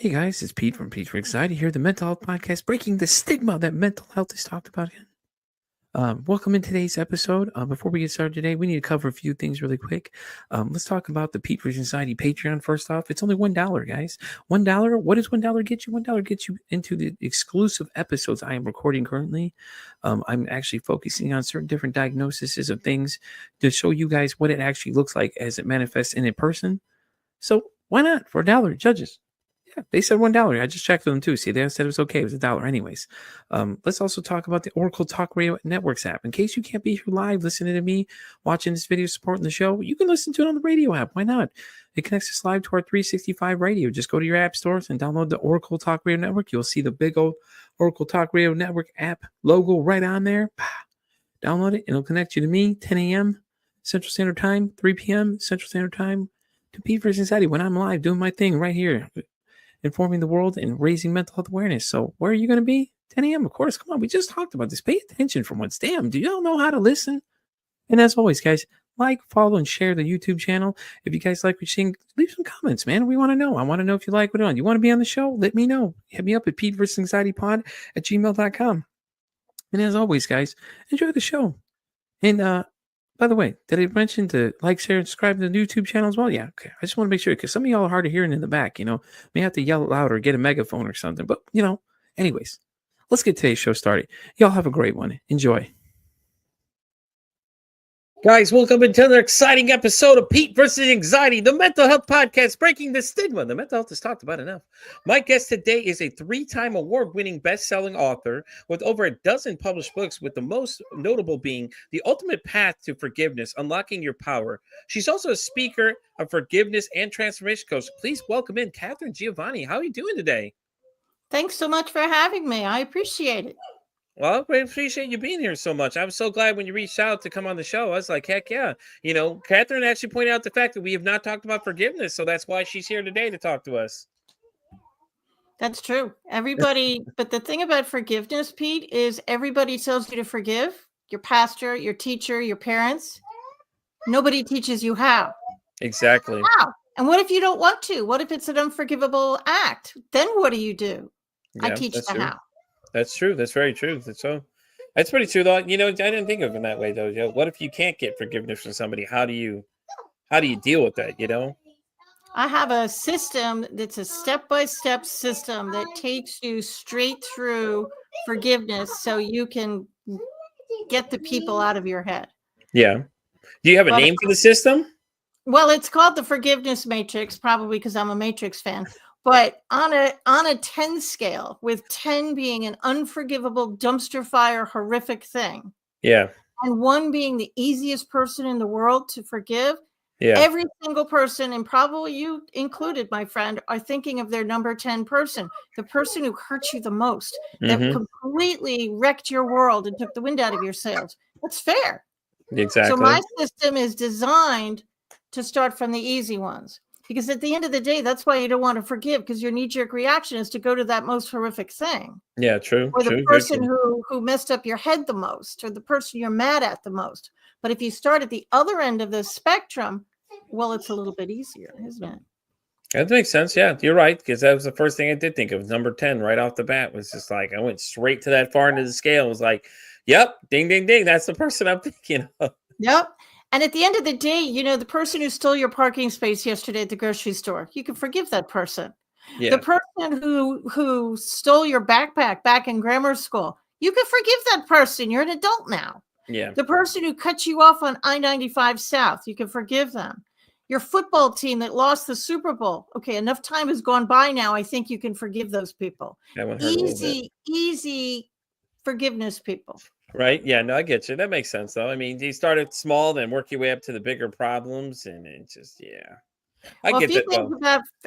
Hey guys, it's Pete from Pete for Anxiety here, the mental health podcast, breaking the stigma that mental health is talked about in. Welcome in today's episode. Before we get started today, we need to cover a few things really quick. Let's talk about the Pete for Anxiety Patreon first off. It's only $1, guys. $1. What does $1 get you? $1 gets you into the exclusive episodes I am recording currently. I'm actually focusing on certain different diagnoses of things to show you guys what it actually looks like as it manifests in a person. So why not for $1, judges? Yeah, they said $1. I just checked with them too. See, they said it was okay. It was $1 anyways. Let's also talk about the Oracle Talk Radio Networks app. In case you can't be here live listening to me, watching this video, supporting the show, you can listen to it on the radio app. Why not? It connects us live to our 365 radio. Just go to your app stores and download the Oracle Talk Radio Network. You'll see the big old Oracle Talk Radio Network app logo right on there. Download it and it'll connect you to me, 10 a.m. Central Standard Time, 3 p.m. Central Standard Time, to Pete for Anxiety when I'm live doing my thing right here, informing the world and raising mental health awareness. So where are you going to be? 10 a.m. Of course. Come on. We just talked about this. Pay attention for once. Damn. Do y'all know how to listen? And as always, guys, like, follow, and share the YouTube channel. If you guys like what you're seeing, leave some comments, man. We want to know. I want to know if you like what we're on. You want to be on the show? Let me know. Hit me up at PeteVersusAnxietyPod@gmail.com. And as always, guys, enjoy the show. And by the way, did I mention to like, share, and subscribe to the YouTube channel as well? Yeah, okay. I just want to make sure because some of y'all are hard of hearing in the back, may have to yell loud or get a megaphone or something. But, anyways, let's get today's show started. Y'all have a great one. Enjoy. Guys, welcome into another exciting episode of Pete versus Anxiety, the mental health podcast, breaking the stigma. The mental health is talked about enough. My guest today is a 3-time award-winning best-selling author with over a dozen published books, with the most notable being The Ultimate Path to Forgiveness, Unlocking Your Power. She's also a speaker, a forgiveness and transformation coach. Please welcome in Katharine Giovanni. How are you doing today? Thanks so much for having me. I appreciate it. Well, I appreciate you being here so much. I was so glad when you reached out to come on the show. I was like, heck yeah. Katharine actually pointed out the fact that we have not talked about forgiveness. So that's why she's here today to talk to us. That's true. Everybody, but the thing about forgiveness, Pete, is everybody tells you to forgive. Your pastor, your teacher, your parents. Nobody teaches you how. Exactly. How? And what if you don't want to? What if it's an unforgivable act? Then what do you do? Yeah, I teach the how. That's true. That's very true. That's pretty true, though. I didn't think of it that way, though. What if you can't get forgiveness from somebody? How do you deal with that? I have a system that's a step-by-step system that takes you straight through forgiveness so you can get the people out of your head. Yeah. Do you have a name for the system? Well, it's called the Forgiveness Matrix, probably because I'm a Matrix fan. But on a 10 scale, with 10 being an unforgivable dumpster fire, horrific thing. Yeah. And 1 being the easiest person in the world to forgive. Yeah. Every single person, and probably you included, my friend, are thinking of their number 10 person, the person who hurt you the most, that completely wrecked your world and took the wind out of your sails. That's fair. Exactly. So my system is designed to start from the easy ones. Because at the end of the day, that's why you don't want to forgive, because your knee-jerk reaction is to go to that most horrific thing. Yeah, true. Or the person who messed up your head the most, or the person you're mad at the most. But if you start at the other end of the spectrum, well, it's a little bit easier, isn't it? That makes sense. Yeah, you're right, because that was the first thing I did think of. Number 10 right off the bat was just like, I went straight to that far into the scale. It was like, yep, ding, ding, ding. That's the person I'm thinking of. Yep. And at the end of the day, the person who stole your parking space yesterday at the grocery store, you can forgive that person. Yeah. The person who stole your backpack back in grammar school, you can forgive that person. You're an adult now. Yeah. The person who cut you off on I-95 South, you can forgive them. Your football team that lost the Super Bowl. Okay, enough time has gone by now. I think you can forgive those people. Easy forgiveness people. Right. Yeah, no, I get you. That makes sense, though. I mean, you started small, then work your way up to the bigger problems, and it just, yeah. A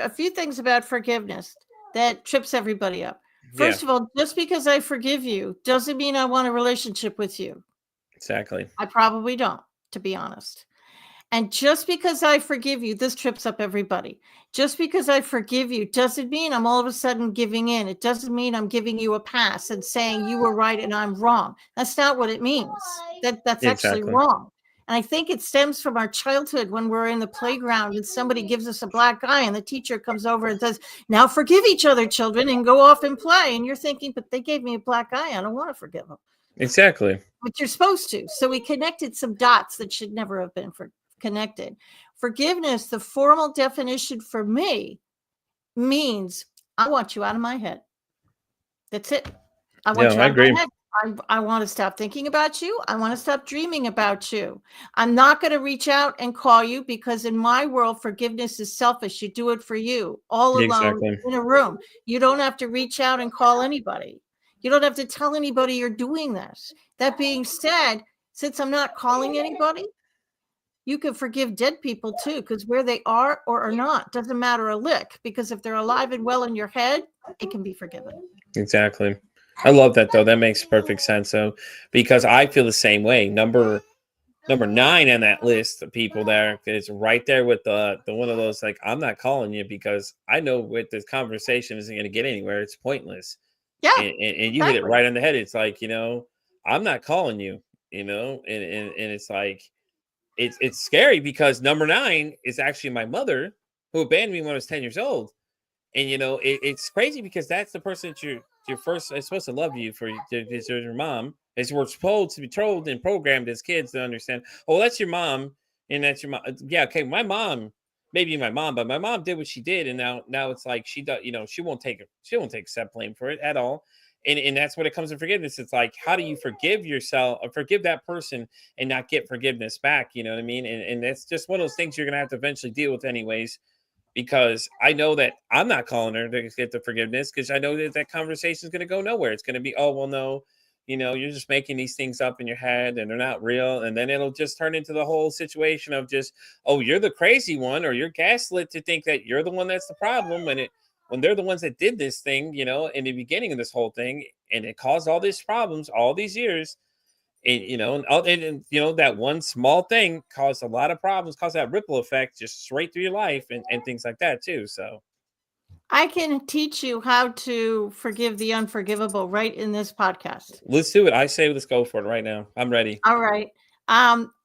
few things about forgiveness that trips everybody up. First of all, just because I forgive you doesn't mean I want a relationship with you. Exactly. I probably don't, to be honest. And just because I forgive you, this trips up everybody. Just because I forgive you doesn't mean I'm all of a sudden giving in. It doesn't mean I'm giving you a pass and saying you were right and I'm wrong. That's not what it means. That's actually wrong. And I think it stems from our childhood when we're in the playground and somebody gives us a black eye and the teacher comes over and says, now forgive each other, children, and go off and play. And you're thinking, but they gave me a black eye. I don't want to forgive them. Exactly. But you're supposed to. So we connected some dots that should never have been connected. Forgiveness, the formal definition for me, means I want you out of my head. That's it. I want you out of my head. I want to stop thinking about you. I want to stop dreaming about you. I'm not going to reach out and call you because in my world, forgiveness is selfish. You do it for you all alone in a room. You don't have to reach out and call anybody. You don't have to tell anybody you're doing this. That being said, since I'm not calling anybody, you can forgive dead people too, because where they are or are not doesn't matter a lick, because if they're alive and well in your head, it can be forgiven. Exactly. I love that though. That makes perfect sense. So, because I feel the same way. Number 9 on that list of people there is right there with the one of those, like, I'm not calling you because I know with this conversation isn't going to get anywhere. It's pointless. Yeah. And you hit it right on the head. It's like, I'm not calling you, and it's like, it's scary because number 9 is actually my mother, who abandoned me when I was 10 years old. And, it's crazy because that's the person that you're first is supposed to love you for your mom. As we're supposed to be told and programmed as kids to understand, oh, that's your mom. And that's your mom. Yeah. Okay. My mom, maybe my mom, but my mom did what she did. And now it's like, she does, she won't take accept blame for it at all. And that's when it comes to forgiveness. It's like, how do you forgive yourself or forgive that person and not get forgiveness back? You know what I mean? And that's just one of those things you're going to have to eventually deal with anyways, because I know that I'm not calling her to get the forgiveness because I know that conversation is going to go nowhere. It's going to be, oh, well, no, you're just making these things up in your head and they're not real. And then it'll just turn into the whole situation of just, oh, you're the crazy one, or you're gaslit to think that you're the one that's the problem when they're the ones that did this thing, in the beginning of this whole thing, and it caused all these problems all these years. And, that one small thing caused a lot of problems, caused that ripple effect just straight through your life and things like that too. So I can teach you how to forgive the unforgivable right in this podcast. Let's do it. I say let's go for it right now. I'm ready. All right.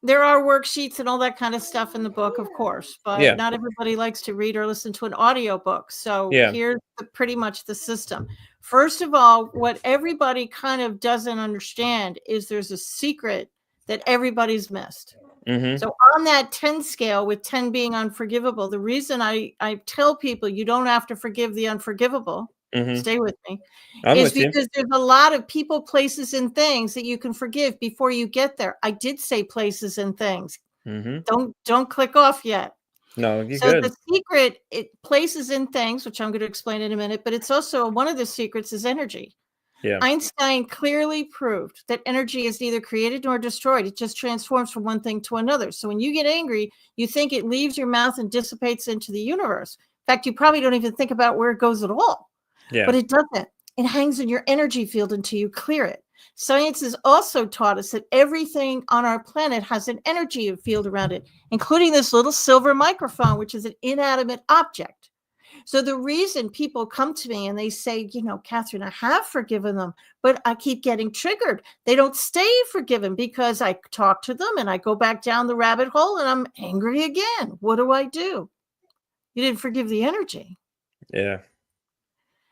There are worksheets and all that kind of stuff in the book, of course, but not everybody likes to read or listen to an audio book. So here's pretty much the system. First of all, what everybody kind of doesn't understand is there's a secret that everybody's missed. Mm-hmm. So on that 10 scale, with 10 being unforgivable, the reason I tell people you don't have to forgive the unforgivable, stay with me, is because there's a lot of people, places, and things that you can forgive before you get there. I did say places and things. Mm-hmm. Don't click off yet. No, you're good. The secret, places and things, which I'm going to explain in a minute, but it's also one of the secrets is energy. Yeah. Einstein clearly proved that energy is neither created nor destroyed. It just transforms from one thing to another. So when you get angry, you think it leaves your mouth and dissipates into the universe. In fact, you probably don't even think about where it goes at all. Yeah. But it doesn't. It hangs in your energy field until you clear it. Science has also taught us that everything on our planet has an energy field around it, including this little silver microphone, which is an inanimate object. So the reason people come to me and they say, Katharine, I have forgiven them, but I keep getting triggered. They don't stay forgiven because I talk to them and I go back down the rabbit hole and I'm angry again. What do I do? You didn't forgive the energy. Yeah.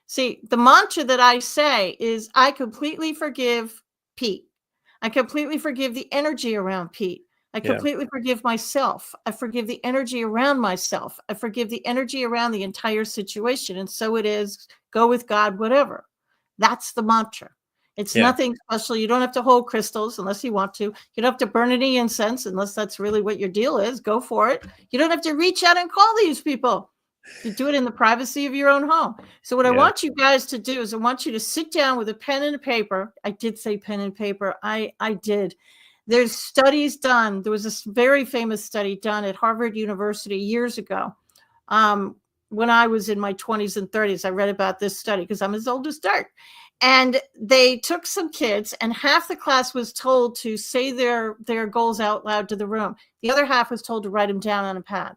See, the mantra that I say is I completely forgive Pete. I completely forgive the energy around Pete. I completely forgive myself. I forgive the energy around myself. I forgive the energy around the entire situation. And so it is, go with God, whatever. That's the mantra. It's nothing special. You don't have to hold crystals unless you want to. You don't have to burn any incense unless that's really what your deal is. Go for it. You don't have to reach out and call these people. You do it in the privacy of your own home. So what I want you guys to do is I want you to sit down with a pen and a paper. I did say pen and paper. I did. There's studies done. There was this very famous study done at Harvard University years ago. When I was in my 20s and 30s, I read about this study because I'm as old as dirt. And they took some kids and half the class was told to say their goals out loud to the room. The other half was told to write them down on a pad.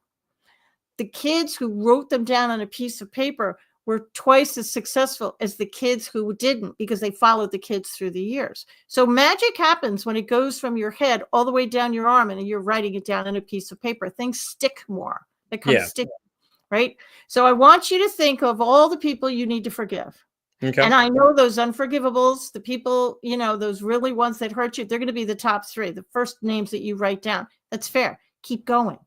The kids who wrote them down on a piece of paper were twice as successful as the kids who didn't, because they followed the kids through the years. So magic happens when it goes from your head all the way down your arm and you're writing it down on a piece of paper. Things stick more. They come sticking, right? So I want you to think of all the people you need to forgive. Okay. And I know those unforgivables, the people, those really ones that hurt you, they're going to be the top 3, the first names that you write down. That's fair. Keep going.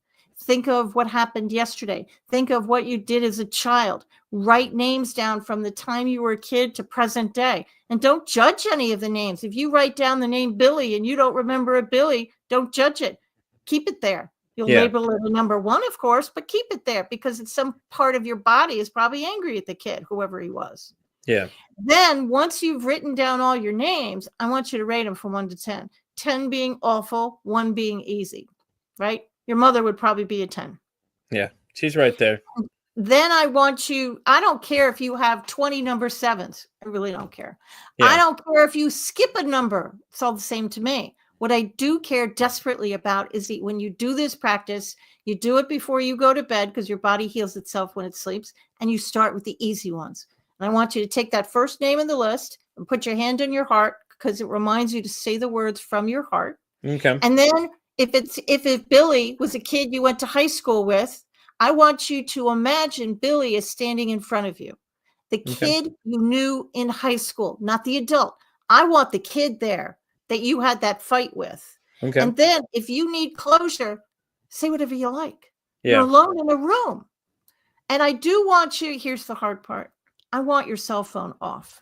Think of what happened yesterday. Think of what you did as a child. Write names down from the time you were a kid to present day. And don't judge any of the names. If you write down the name Billy and you don't remember a Billy, don't judge it. Keep it there. You'll label it a number 1, of course, but keep it there, because it's some part of your body is probably angry at the kid, whoever he was. Yeah. Then once you've written down all your names, I want you to rate them from 1 to 10. 10 being awful, 1 being easy, right? Your mother would probably be a 10. Yeah, she's right there. Then I don't care if you have 20 number 7s. I really don't care. Yeah. I don't care if you skip a number. It's all the same to me. What I do care desperately about is that when you do this practice, you do it before you go to bed, because your body heals itself when it sleeps, and you start with the easy ones. And I want you to take that first name in the list and put your hand on your heart, because it reminds you to say the words from your heart. Okay. And then if Billy was a kid you went to high school with, I want you to imagine Billy is standing in front of you. The kid you knew in high school, not the adult. I want the kid there that you had that fight with. Okay. And then if you need closure, say whatever you like. Yeah. You're alone in a room. And I do want you, here's the hard part. I want your cell phone off.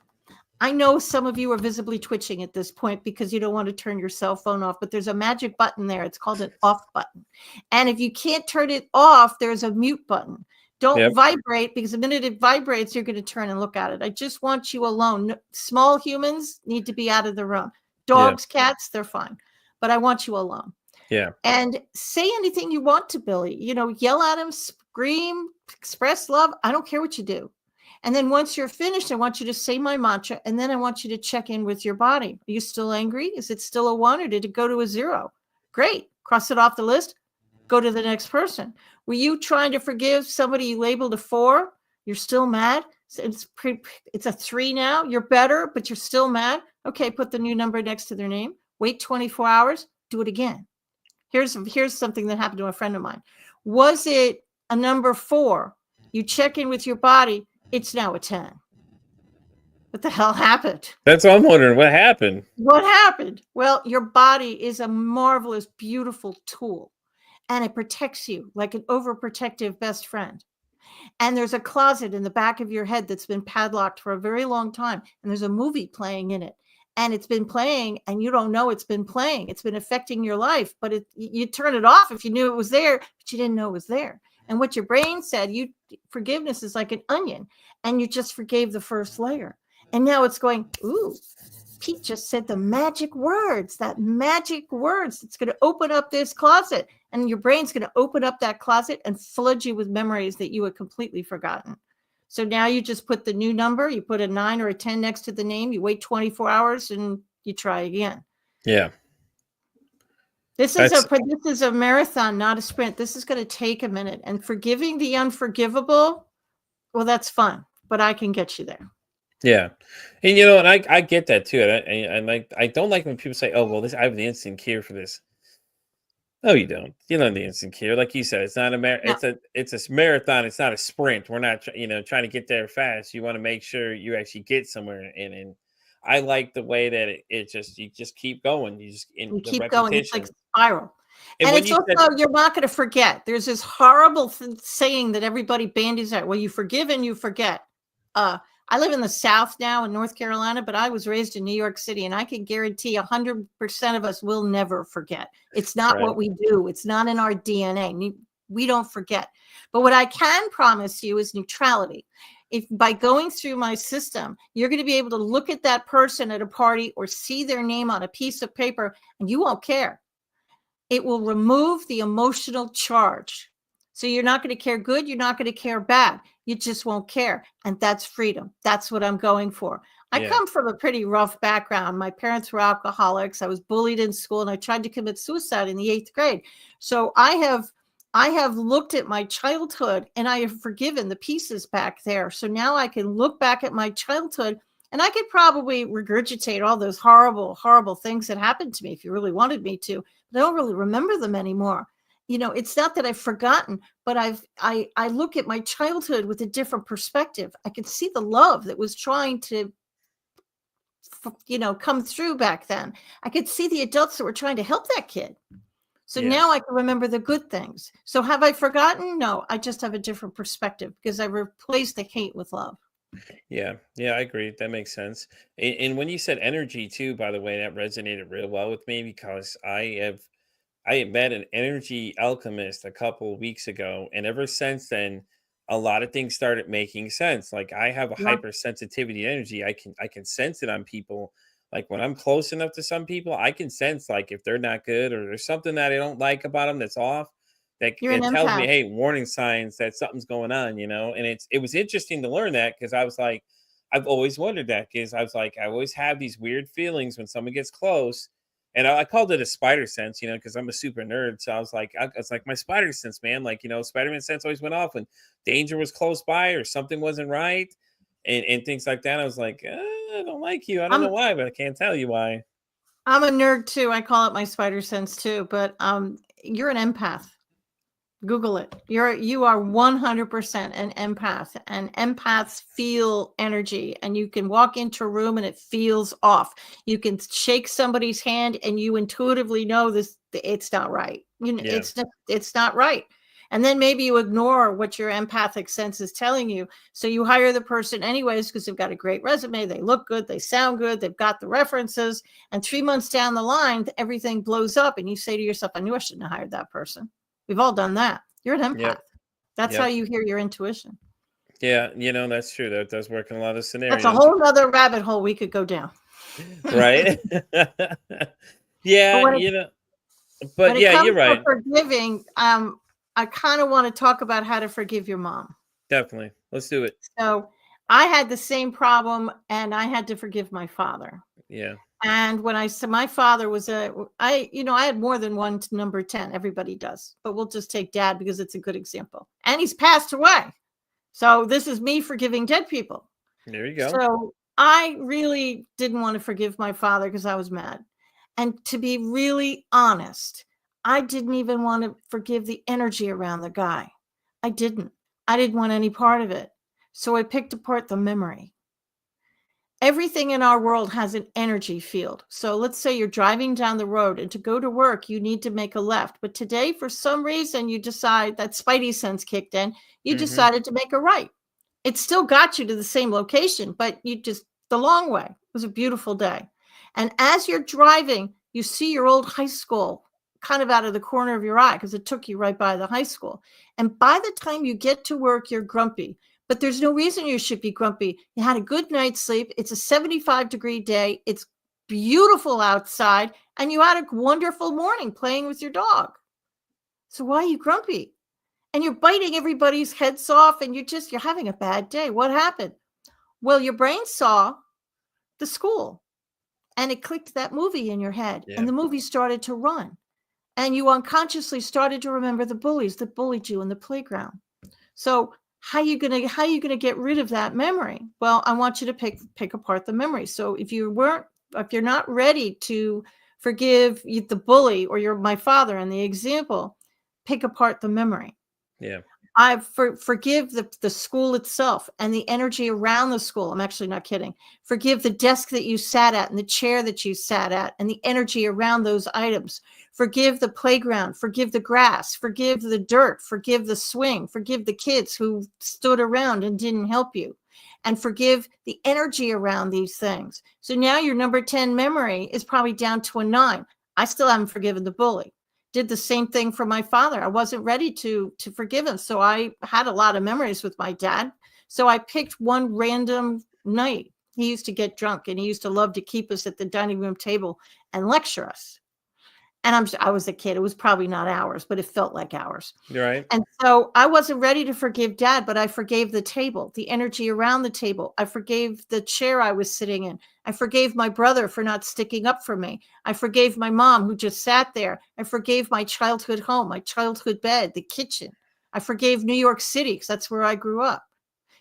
I know some of you are visibly twitching at this point because you don't want to turn your cell phone off, but there's a magic button there. It's called an off button. And if you can't turn it off, there's a mute button. Don't vibrate, because the minute it vibrates, you're going to turn and look at it. I just want you alone. Small humans need to be out of the room. Dogs, cats, they're fine. But I want you alone. Yeah. And say anything you want to Billy. Yell at him, scream, express love. I don't care what you do. And then once you're finished, I want you to say my mantra, and then I want you to check in with your body. Are you still angry? Is it still a 1, or did it go to a 0? Great. Cross it off the list. Go to the next person. Were you trying to forgive somebody you labeled a 4? You're still mad? It's a 3 now. You're better, but you're still mad. Okay, put the new number next to their name. Wait 24 hours. Do it again. Here's something that happened to a friend of mine. Was it a number 4? You check in with your body. It's now a 10. What the hell happened? That's what I'm wondering. What happened? What happened? Well, your body is a marvelous, beautiful tool, and it protects you like an overprotective best friend. And there's a closet in the back of your head that's been padlocked for a very long time, and there's a movie playing in it. And it's been playing, and you don't know it's been playing. It's been affecting your life, but you turn it off if you knew it was there, but you didn't know it was there. And what your brain said, forgiveness is like an onion, and you just forgave the first layer. And now it's going, ooh, Pete just said the magic words, that magic words. It's going to open up this closet, and your brain's going to open up that closet and flood you with memories that you had completely forgotten. So now you just put the new number, you put a 9 or a 10 next to the name, you wait 24 hours, and you try again. Yeah. This is a marathon, not a sprint. This is going to take a minute. And forgiving the unforgivable, well, that's fun, but I can get you there. Yeah. And and I get that too. And I don't like when people say, oh, well, I have the instant cure for this. No, you don't. You don't have the instant cure. Like you said, it's not it's a marathon. It's not a sprint. We're not, trying to get there fast. You want to make sure you actually get somewhere. And I like the way that you just keep going. You keep going. It's like spiral. And it's also, you're not going to forget. There's this horrible saying that everybody bandies out. Well, you forgive and you forget. I live in the South now in North Carolina, but I was raised in New York City, and I can guarantee 100% of us will never forget. It's not what we do. It's not in our DNA. We don't forget. But what I can promise you is neutrality. If by going through my system, you're going to be able to look at that person at a party or see their name on a piece of paper, and you won't care. It will remove the emotional charge. So you're not going to care good. You're not going to care bad. You just won't care. And that's freedom. That's what I'm going for. I come from a pretty rough background. My parents were alcoholics. I was bullied in school, and I tried to commit suicide in the 8th grade. So I have I have looked at my childhood and I have forgiven the pieces back there. So now I can look back at my childhood and I could probably regurgitate all those horrible, horrible things that happened to me if you really wanted me to. But I don't really remember them anymore. It's not that I've forgotten, but I look at my childhood with a different perspective. I can see the love that was trying to come through back then. I could see the adults that were trying to help that kid. So now I can remember the good things. So have I forgotten? No, I just have a different perspective because I replaced the hate with love. Yeah, I agree. That makes sense. And when you said energy too, by the way, that resonated real well with me because I had met an energy alchemist a couple weeks ago, and ever since then, a lot of things started making sense. Like I have a Yeah. hypersensitivity energy. I can sense it on people. Like when I'm close enough to some people, I can sense like if they're not good or there's something that I don't like about them that's off. That You're an it tells me, empath. hey, warning signs that something's going on, And it was interesting to learn that because I was like, I've always wondered that because I was like, I always have these weird feelings when someone gets close and I called it a spider sense, because I'm a super nerd. So I was like, it's like my spider sense, man. Like, Spider-Man sense always went off when danger was close by or something wasn't right, and things like that. I was like, I don't like you. I don't know I'm why, but I can't tell you why. I'm a nerd too. I call it my spider sense too. But you're an empath. Google it. You are 100% an empath, and empaths feel energy, and you can walk into a room and it feels off. You can shake somebody's hand and you intuitively know it's not right. Yeah, It's not right. And then maybe you ignore what your empathic sense is telling you. So you hire the person anyways because they've got a great resume, they look good, they sound good, they've got the references, and 3 months down the line, everything blows up and you say to yourself, I knew I shouldn't have hired that person. We've all done that. You're an empath. yep, That's how yep, you hear your intuition. yeah. That's true. That does work in a lot of That's a scenarios, whole nother rabbit hole we could go down. right? But Yeah, when but it yeah, comes you're to right. forgiving, I kind of want to talk about how to forgive your mom. Definitely, let's do it. So I had the same problem, and I had to forgive my father. Yeah. And when I said my father was I had more than one number 10. Everybody does, but we'll just take dad because it's a good example. And he's passed away. So this is me forgiving dead people. There you go. So I really didn't want to forgive my father because I was mad. And to be really honest, I didn't even want to forgive the energy around the guy. I didn't. I didn't want any part of it. So I picked apart the memory. Everything in our world has an energy field. So let's say you're driving down the road and to go to work, you need to make a left. But today, for some reason, you decide that spidey sense kicked in. You Hmm. decided to make a right. It still got you to the same location, but you just the long way. It was a beautiful day. And as you're driving, you see your old high school kind of out of the corner of your eye because it took you right by the high school. And by the time you get to work, you're grumpy. But there's no reason you should be grumpy. You had a good night's sleep. It's a 75-degree day. It's beautiful outside. And you had a wonderful morning playing with your dog. So why are you grumpy? And you're biting everybody's heads off and you're having a bad day. What happened? Well, your brain saw the school and it clicked that movie in your head Yeah. and the movie started to run. And you unconsciously started to remember the bullies that bullied you in the playground. So how are you gonna get rid of that memory? Well, I want you to pick apart the memory. So if you're not ready to forgive the bully or my father in the example, pick apart the memory. Yeah. I forgive the school itself and the energy around the school. I'm actually not kidding. Forgive the desk that you sat at and the chair that you sat at and the energy around those items. Forgive the playground. Forgive the grass. Forgive the dirt. Forgive the swing. Forgive the kids who stood around and didn't help you. And forgive the energy around these things. So now your number 10 memory is probably down to a 9. I still haven't forgiven the bully. Did the same thing for my father. I wasn't ready to forgive him. So I had a lot of memories with my dad. So I picked one random night. He used to get drunk and he used to love to keep us at the dining room table and lecture us. And I was a kid. It was probably not hours, but it felt like hours. You're right. And so I wasn't ready to forgive Dad, but I forgave the table, the energy around the table. I forgave the chair I was sitting in. I forgave my brother for not sticking up for me. I forgave my mom who just sat there. I forgave my childhood home, my childhood bed, the kitchen. I forgave New York City because that's where I grew up.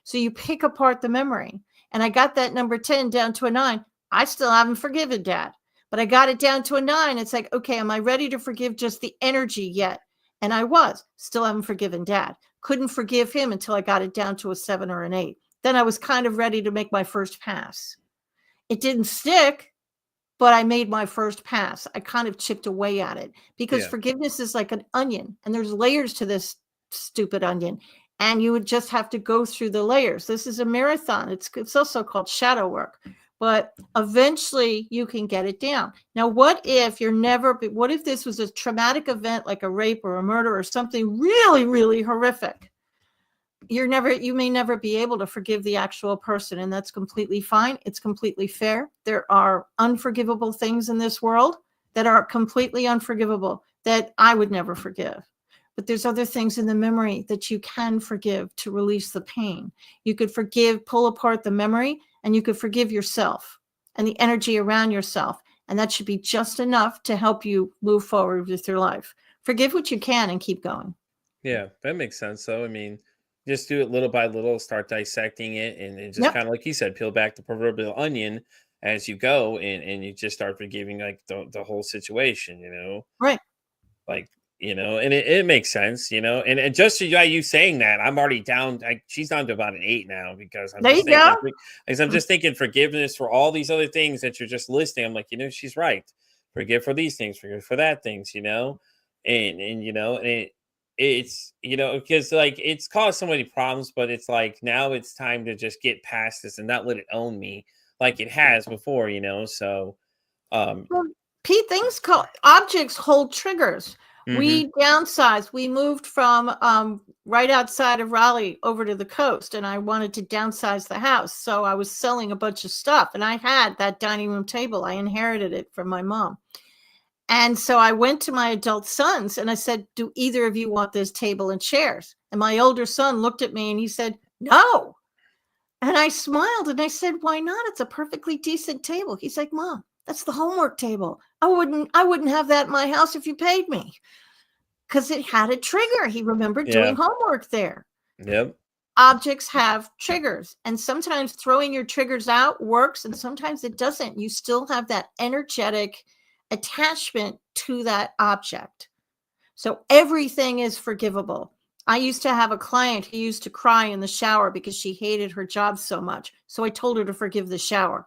So you pick apart the memory. And I got that number 10 down to a 9. I still haven't forgiven Dad, but I got it down to a 9. It's like, okay, am I ready to forgive just the energy yet? And I was. Still haven't forgiven Dad. Couldn't forgive him until I got it down to a 7 or an 8. Then I was kind of ready to make my first pass. It didn't stick, but I made my first pass. I kind of chipped away at it because forgiveness is like an onion, and there's layers to this stupid onion. And you would just have to go through the layers. This is a marathon. It's also called shadow work. But eventually you can get it down. Now, what if this was a traumatic event like a rape or a murder or something really, really horrific? You may never be able to forgive the actual person, and that's completely fine. It's completely fair. There are unforgivable things in this world that are completely unforgivable that I would never forgive. But there's other things in the memory that you can forgive to release the pain. You could pull apart the memory, and you could forgive yourself and the energy around yourself. And that should be just enough to help you move forward with your life. Forgive what you can and keep going. Yeah, that makes sense. So, I mean, just do it little by little, start dissecting it, and just kind of like you said, peel back the proverbial onion as you go, and you just start forgiving like the whole situation, Right. Like, and it makes sense, and just by you saying that, I'm already down. She's down to about an 8 now because I'm just thinking, because I'm just thinking forgiveness for all these other things that you're just listing. I'm like, she's right. Forgive for these things, forgive for that things, and it's because like it's caused so many problems, but it's like now it's time to just get past this and not let it own me like it has before, so well, Pete, things called objects hold triggers. We downsized. We moved from right outside of Raleigh over to the coast, and I wanted to downsize the house. So I was selling a bunch of stuff, and I had that dining room table. I inherited it from my mom. And so I went to my adult sons and I said, do either of you want this table and chairs? And my older son looked at me and he said, no. And I smiled and I said, why not? It's a perfectly decent table. He's like, Mom, that's the homework table. I wouldn't have that in my house if you paid me. Because it had a trigger. He remembered doing homework there. Yep. Objects have triggers, and sometimes throwing your triggers out works, and sometimes it doesn't. You still have that energetic attachment to that object. So everything is forgivable. I used to have a client who used to cry in the shower because she hated her job so much. So I told her to forgive the shower.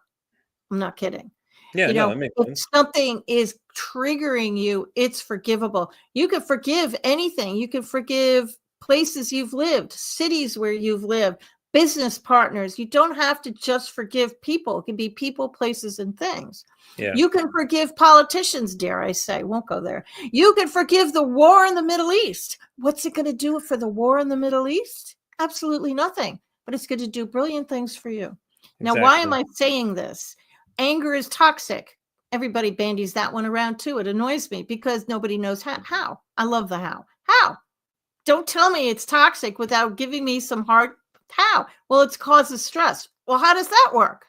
I'm not kidding. Yeah, that makes sense. If something is triggering you, it's forgivable. You can forgive anything. You can forgive places you've lived, cities where you've lived, business partners. You don't have to just forgive people. It can be people, places, and things. Yeah. You can forgive politicians, dare I say. Won't go there. You can forgive the war in the Middle East. What's it going to do for the war in the Middle East? Absolutely nothing. But it's going to do brilliant things for you. Now, why am I saying this? Anger is toxic. Everybody bandies that one around too. It annoys me because nobody knows how. I love the how. How? Don't tell me it's toxic without giving me some hard how. Well, it causes stress. Well, how does that work?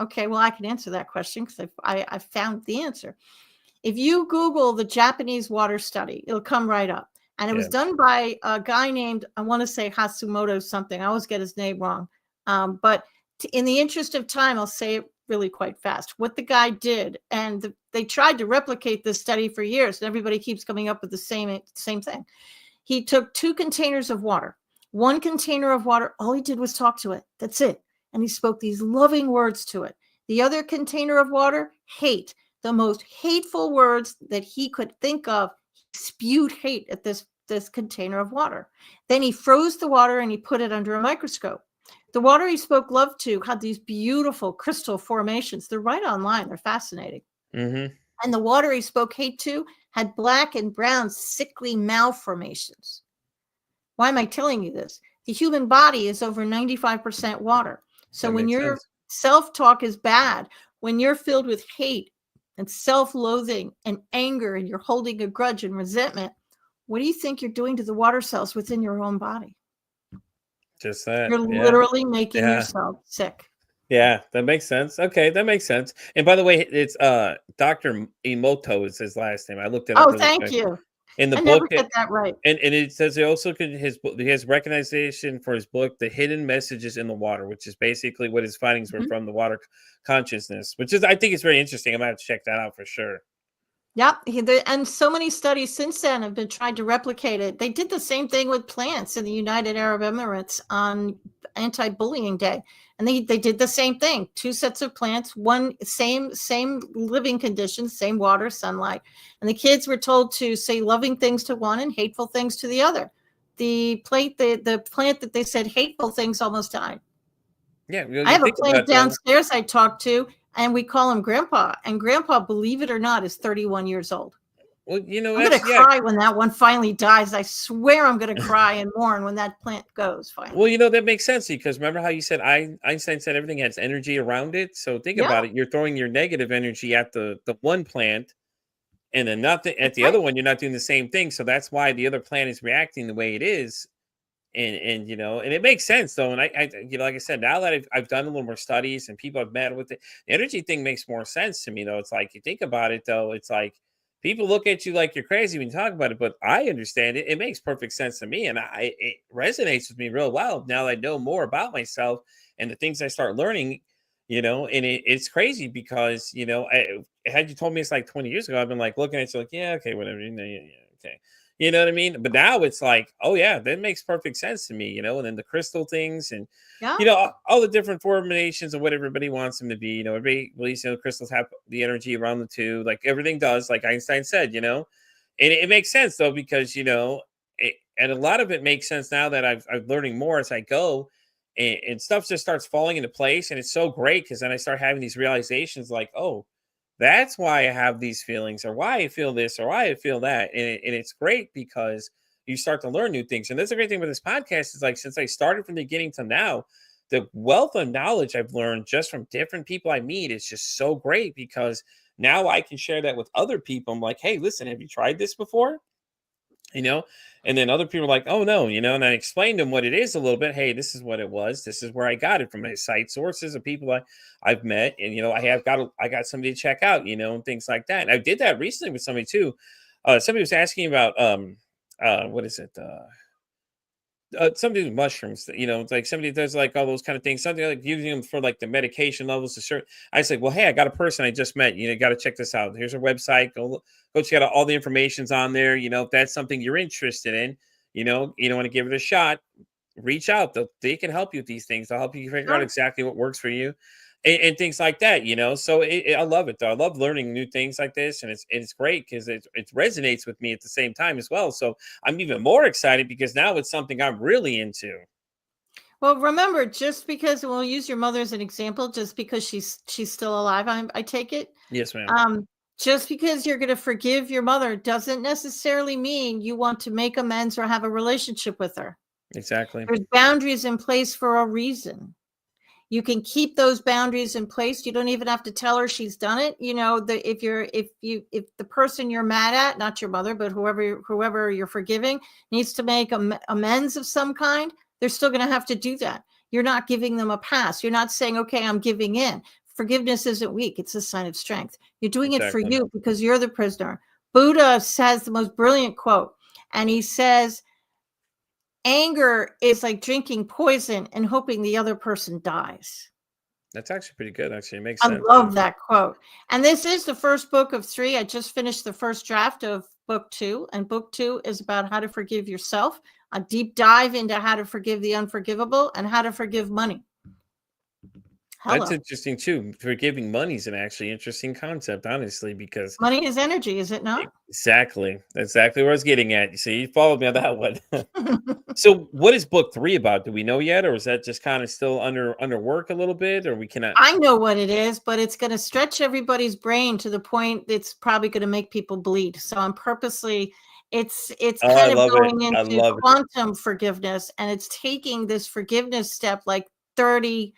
Okay, well, I can answer that question because I found the answer. If you Google the Japanese water study, it'll come right up. And it was done by a guy named, I want to say Hashimoto something. I always get his name wrong. But in the interest of time, I'll say it really quite fast. What the guy did, and they tried to replicate this study for years, and everybody keeps coming up with the same thing. He took 2 containers of water. One container of water, all he did was talk to it. That's it. And he spoke these loving words to it. The other container of water, hate. The most hateful words that he could think of. He spewed hate at this container of water. Then he froze the water and he put it under a microscope. The water he spoke love to had these beautiful crystal formations. They're right online. They're fascinating. And the water he spoke hate to had black and brown sickly malformations. Why am I telling you this? The human body is over 95% water. So when your self-talk is bad, when you're filled with hate, and self-loathing and anger, and you're holding a grudge and resentment, what do you think you're doing to the water cells within your own body? Just that. You're literally making yourself sick. Yeah, that makes sense. Okay, that makes sense. And by the way, it's Dr. Emoto is his last name. I looked it up Oh, really thank quick. you. In the I book never get that right. and it says he also could he has recognition for his book, The Hidden Messages in the Water, which is basically what his findings were from the water consciousness, which is I think it's very interesting. I'm gonna have to check that out for sure. Yep. And so many studies since then have been trying to replicate it. They did the same thing with plants in the United Arab Emirates on anti-bullying day. And they did the same thing. 2 sets of plants, one same living conditions, same water, sunlight. And the kids were told to say loving things to one and hateful things to the other. The plant that they said hateful things almost died. Yeah, I have a plant downstairs I talk to, and we call him Grandpa. And Grandpa, believe it or not, is 31 years old. Well, you know, I'm going to cry when that one finally dies. I swear I'm going to cry and mourn when that plant goes finally. Well, you know, that makes sense because remember how you said Einstein said everything has energy around it. So think about it. You're throwing your negative energy at the one plant, and then nothing at the other one. You're not doing the same thing. So that's why the other plant is reacting the way it is. And you know, and it makes sense though. And I you know, like I said, now that I've done a little more studies and people have met with it, the energy thing makes more sense to me though. It's like you think about it though, it's like people look at you like you're crazy when you talk about it, but I understand it. It makes perfect sense to me, and it resonates with me real well now that I know more about myself and the things I start learning. You know, and it's crazy because you know, had you told me it's like 20 years ago, I've been like looking at you like, yeah, okay, whatever, you know, yeah, okay. You know what I mean? But now it's like, oh yeah, that makes perfect sense to me, you know. And then the crystal things, and you know, all the different formulations of what everybody wants them to be. You know, everybody believes you know crystals have the energy around the two, like everything does, like Einstein said. You know, and it makes sense though because you know, and a lot of it makes sense now that I'm learning more as I go, and stuff just starts falling into place, and it's so great because then I start having these realizations like, oh, that's why I have these feelings, or why I feel this, or why I feel that. And it's great because you start to learn new things. And that's a great thing with this podcast is like, since I started from the beginning to now, the wealth of knowledge I've learned just from different people I meet is just so great because now I can share that with other people. I'm like, hey, listen, have you tried this before? You know, and then other people are like, oh no, you know, and I explained to them what it is a little bit. Hey, this is what it was. This is where I got it from my site sources of people I've met, and you know, I got somebody to check out, you know, and things like that. And I did that recently with somebody too. Somebody was asking about what is it? Something with mushrooms, you know, it's like somebody does like all those kind of things, something like using them for like the medication levels to certain. I said, well, hey, I got a person I just met, you know, got to check this out. Here's a website. Go check out all the information's on there. You know, if that's something you're interested in, you know, want to give it a shot, reach out. They can help you with these things. They'll help you figure out exactly what works for you. And things like that, you know. So I love it though. I love learning new things like this, and it's great because it resonates with me at the same time as well. So I'm even more excited because now it's something I'm really into. Well, remember, just because we'll use your mother as an example, just because she's still alive, I take it. Yes, ma'am. Just because you're going to forgive your mother doesn't necessarily mean you want to make amends or have a relationship with her. Exactly. There's boundaries in place for a reason. You can keep those boundaries in place. You don't even have to tell her she's done it. You know, if the person you're mad at, not your mother, but whoever you're forgiving, needs to make amends of some kind, they're still going to have to do that. You're not giving them a pass. You're not saying, okay, I'm giving in. Forgiveness isn't weak. It's a sign of strength. You're doing it for you because you're the prisoner. Buddha says the most brilliant quote, and he says, anger is like drinking poison and hoping the other person dies. That's actually pretty good. Actually, it makes sense. I love that quote. And this is the first book of 3. I just finished the first draft of book 2, and book 2 is about how to forgive yourself, a deep dive into how to forgive the unforgivable and how to forgive money. That's interesting too. Forgiving money is an actually interesting concept, honestly, because money is energy, is it not? Exactly. That's exactly where I was getting at. You see, you followed me on that one. So what is book 3 about? Do we know yet? Or is that just kind of still under work a little bit? Or we cannot? I know what it is, but it's going to stretch everybody's brain to the point it's probably going to make people bleed. So I'm purposely, it's kind of going into quantum forgiveness, and it's taking this forgiveness step like 30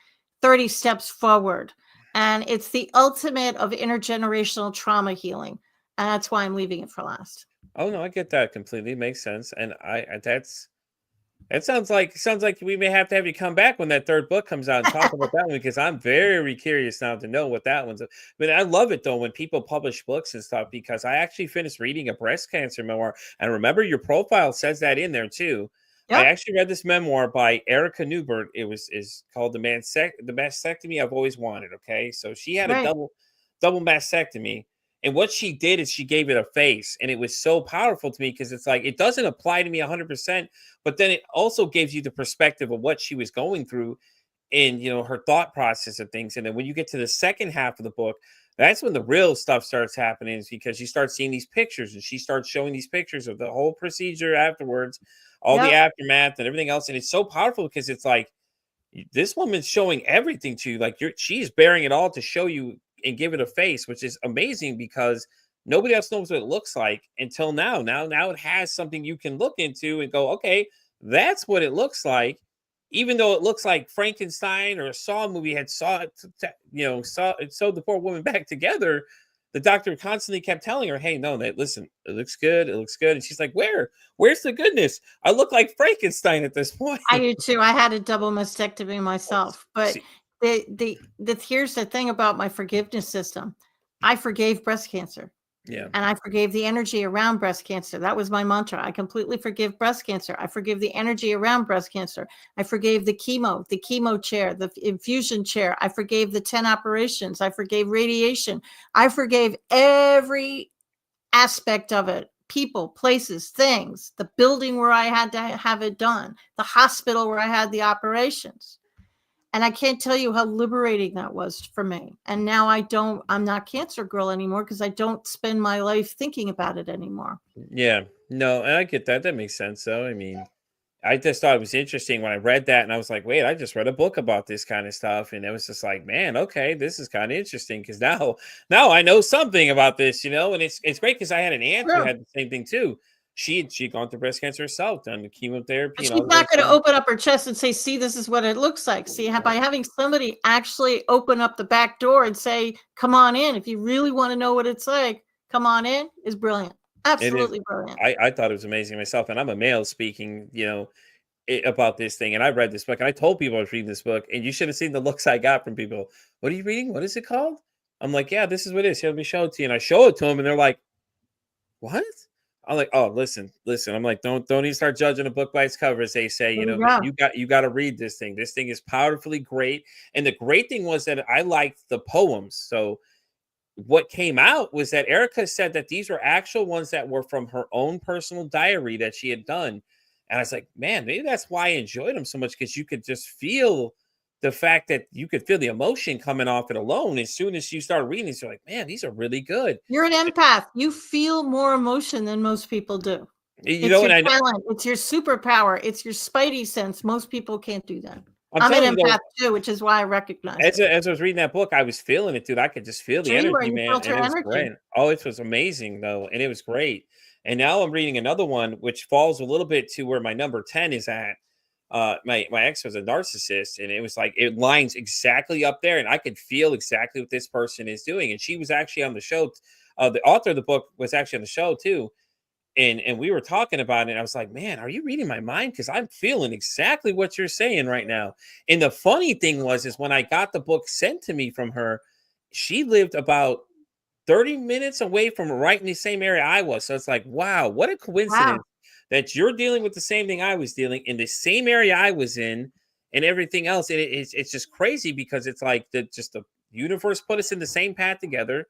steps forward. And it's the ultimate of intergenerational trauma healing. And that's why I'm leaving it for last. Oh no, I get that completely. Makes sense. And that sounds like we may have to have you come back when that third book comes out and talk about that one, because I'm very curious now to know what that one's. But I love it though when people publish books and stuff, because I actually finished reading a breast cancer memoir, and remember your profile says that in there too. Yep. I actually read this memoir by Erica Newbert. Is called the mastectomy I've always wanted. Okay, so she had a double mastectomy. And what she did is she gave it a face, and it was so powerful to me, because it's like, it doesn't apply to me 100%, but then it also gives you the perspective of what she was going through and, her thought process of things. And then when you get to the second half of the book, that's when the real stuff starts happening, is because you start seeing these pictures, and she starts showing these pictures of the whole procedure afterwards, all the aftermath and everything else. And it's so powerful because it's like, this woman's showing everything to you. Like she's bearing it all to show you and give it a face, which is amazing, because nobody else knows what it looks like until now. Now it has something you can look into and go, okay, that's what it looks like. Even though it looks like Frankenstein or a Saw movie had sewed the poor woman back together, the doctor constantly kept telling her, hey, no, listen, it looks good. It looks good. And she's like, where's the goodness? I look like Frankenstein at this point. I do too. I had a double mastectomy myself, but here's the thing about my forgiveness system. I forgave breast cancer. Yeah. And I forgave the energy around breast cancer. That was my mantra. I completely forgive breast cancer. I forgive the energy around breast cancer. I forgave the chemo chair, the infusion chair. I forgave the 10 operations. I forgave radiation. I forgave every aspect of it. People, places, things, the building where I had to have it done, the hospital where I had the operations. And I can't tell you how liberating that was for me. And now I'm not cancer girl anymore, because I don't spend my life thinking about it anymore. Yeah, no, and I get that. That makes sense though. I mean, I just thought it was interesting when I read that, and I was like, wait, I just read a book about this kind of stuff. And it was just like, man, okay, this is kind of interesting, because now I know something about this, and it's great, because I had an aunt who had the same thing too. She'd gone through breast cancer herself, done the chemotherapy. She's not going to open up her chest and say, see, this is what it looks like. See, by having somebody actually open up the back door and say, come on in, if you really want to know what it's like, come on in, is brilliant. Absolutely brilliant. I thought it was amazing myself. And I'm a male speaking, about this thing. And I read this book, and I told people I was reading this book, and you should have seen the looks I got from people. What are you reading? What is it called? I'm like, yeah, this is what it is. Here, let me show it to you. And I show it to them, and they're like, what? I'm like, oh, listen. I'm like, don't even start judging a book by its cover, as they say. You got to read this thing. This thing is powerfully great. And the great thing was that I liked the poems. So what came out was that Erica said that these were actual ones that were from her own personal diary that she had done. And I was like, man, maybe that's why I enjoyed them so much, because you could just feel the fact that you could feel the emotion coming off it alone. As soon as you start reading these, you're like, man, these are really good. You're an empath. You feel more emotion than most people do. It's your superpower. It's your spidey sense. Most people can't do that. I'm an empath too, which is why I recognize it. As I was reading that book, I was feeling it, dude. I could just feel the energy, man. And it was great. Oh, it was amazing, though. And it was great. And now I'm reading another one, which falls a little bit to where my number 10 is at. My ex was a narcissist, and it was like, it lines exactly up there. And I could feel exactly what this person is doing. And she was actually on the show. The author of the book was actually on the show, too. And we were talking about it, and I was like, man, are you reading my mind? Because I'm feeling exactly what you're saying right now. And the funny thing is when I got the book sent to me from her, she lived about 30 minutes away from right in the same area I was. So it's like, wow, what a coincidence that you're dealing with the same thing I was dealing in the same area I was in and everything else. And it's just crazy, because it's like the universe put us in the same path together.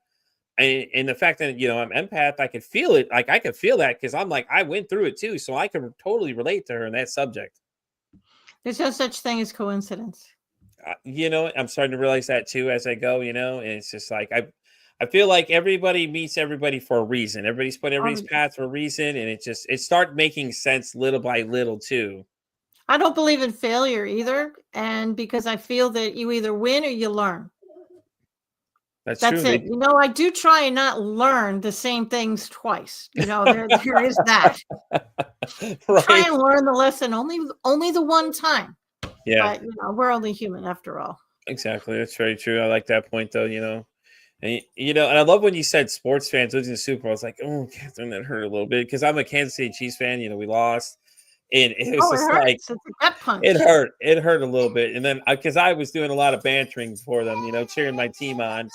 And the fact that, I'm empath, I could feel it. Like I could feel that, because I'm like, I went through it too. So I could totally relate to her in that subject. There's no such thing as coincidence. I'm starting to realize that too as I go, and it's just like, I feel like everybody meets everybody for a reason. Everybody's put everybody's path for a reason. And it starts making sense little by little too. I don't believe in failure either. And because I feel that you either win or you learn. That's true. It. I do try and not learn the same things twice. There is that. Right. Try and learn the lesson only the one time. Yeah. But we're only human after all. Exactly. That's very true. I like that point, though. And and I love when you said sports fans losing the Super Bowl. I was like, oh, Catherine, that hurt a little bit because I'm a Kansas City Chiefs fan. We lost, and it was Oh, it just like hurts. It's a gut punch. it hurt. It hurt a little bit, and then because I was doing a lot of bantering for them, cheering my team on.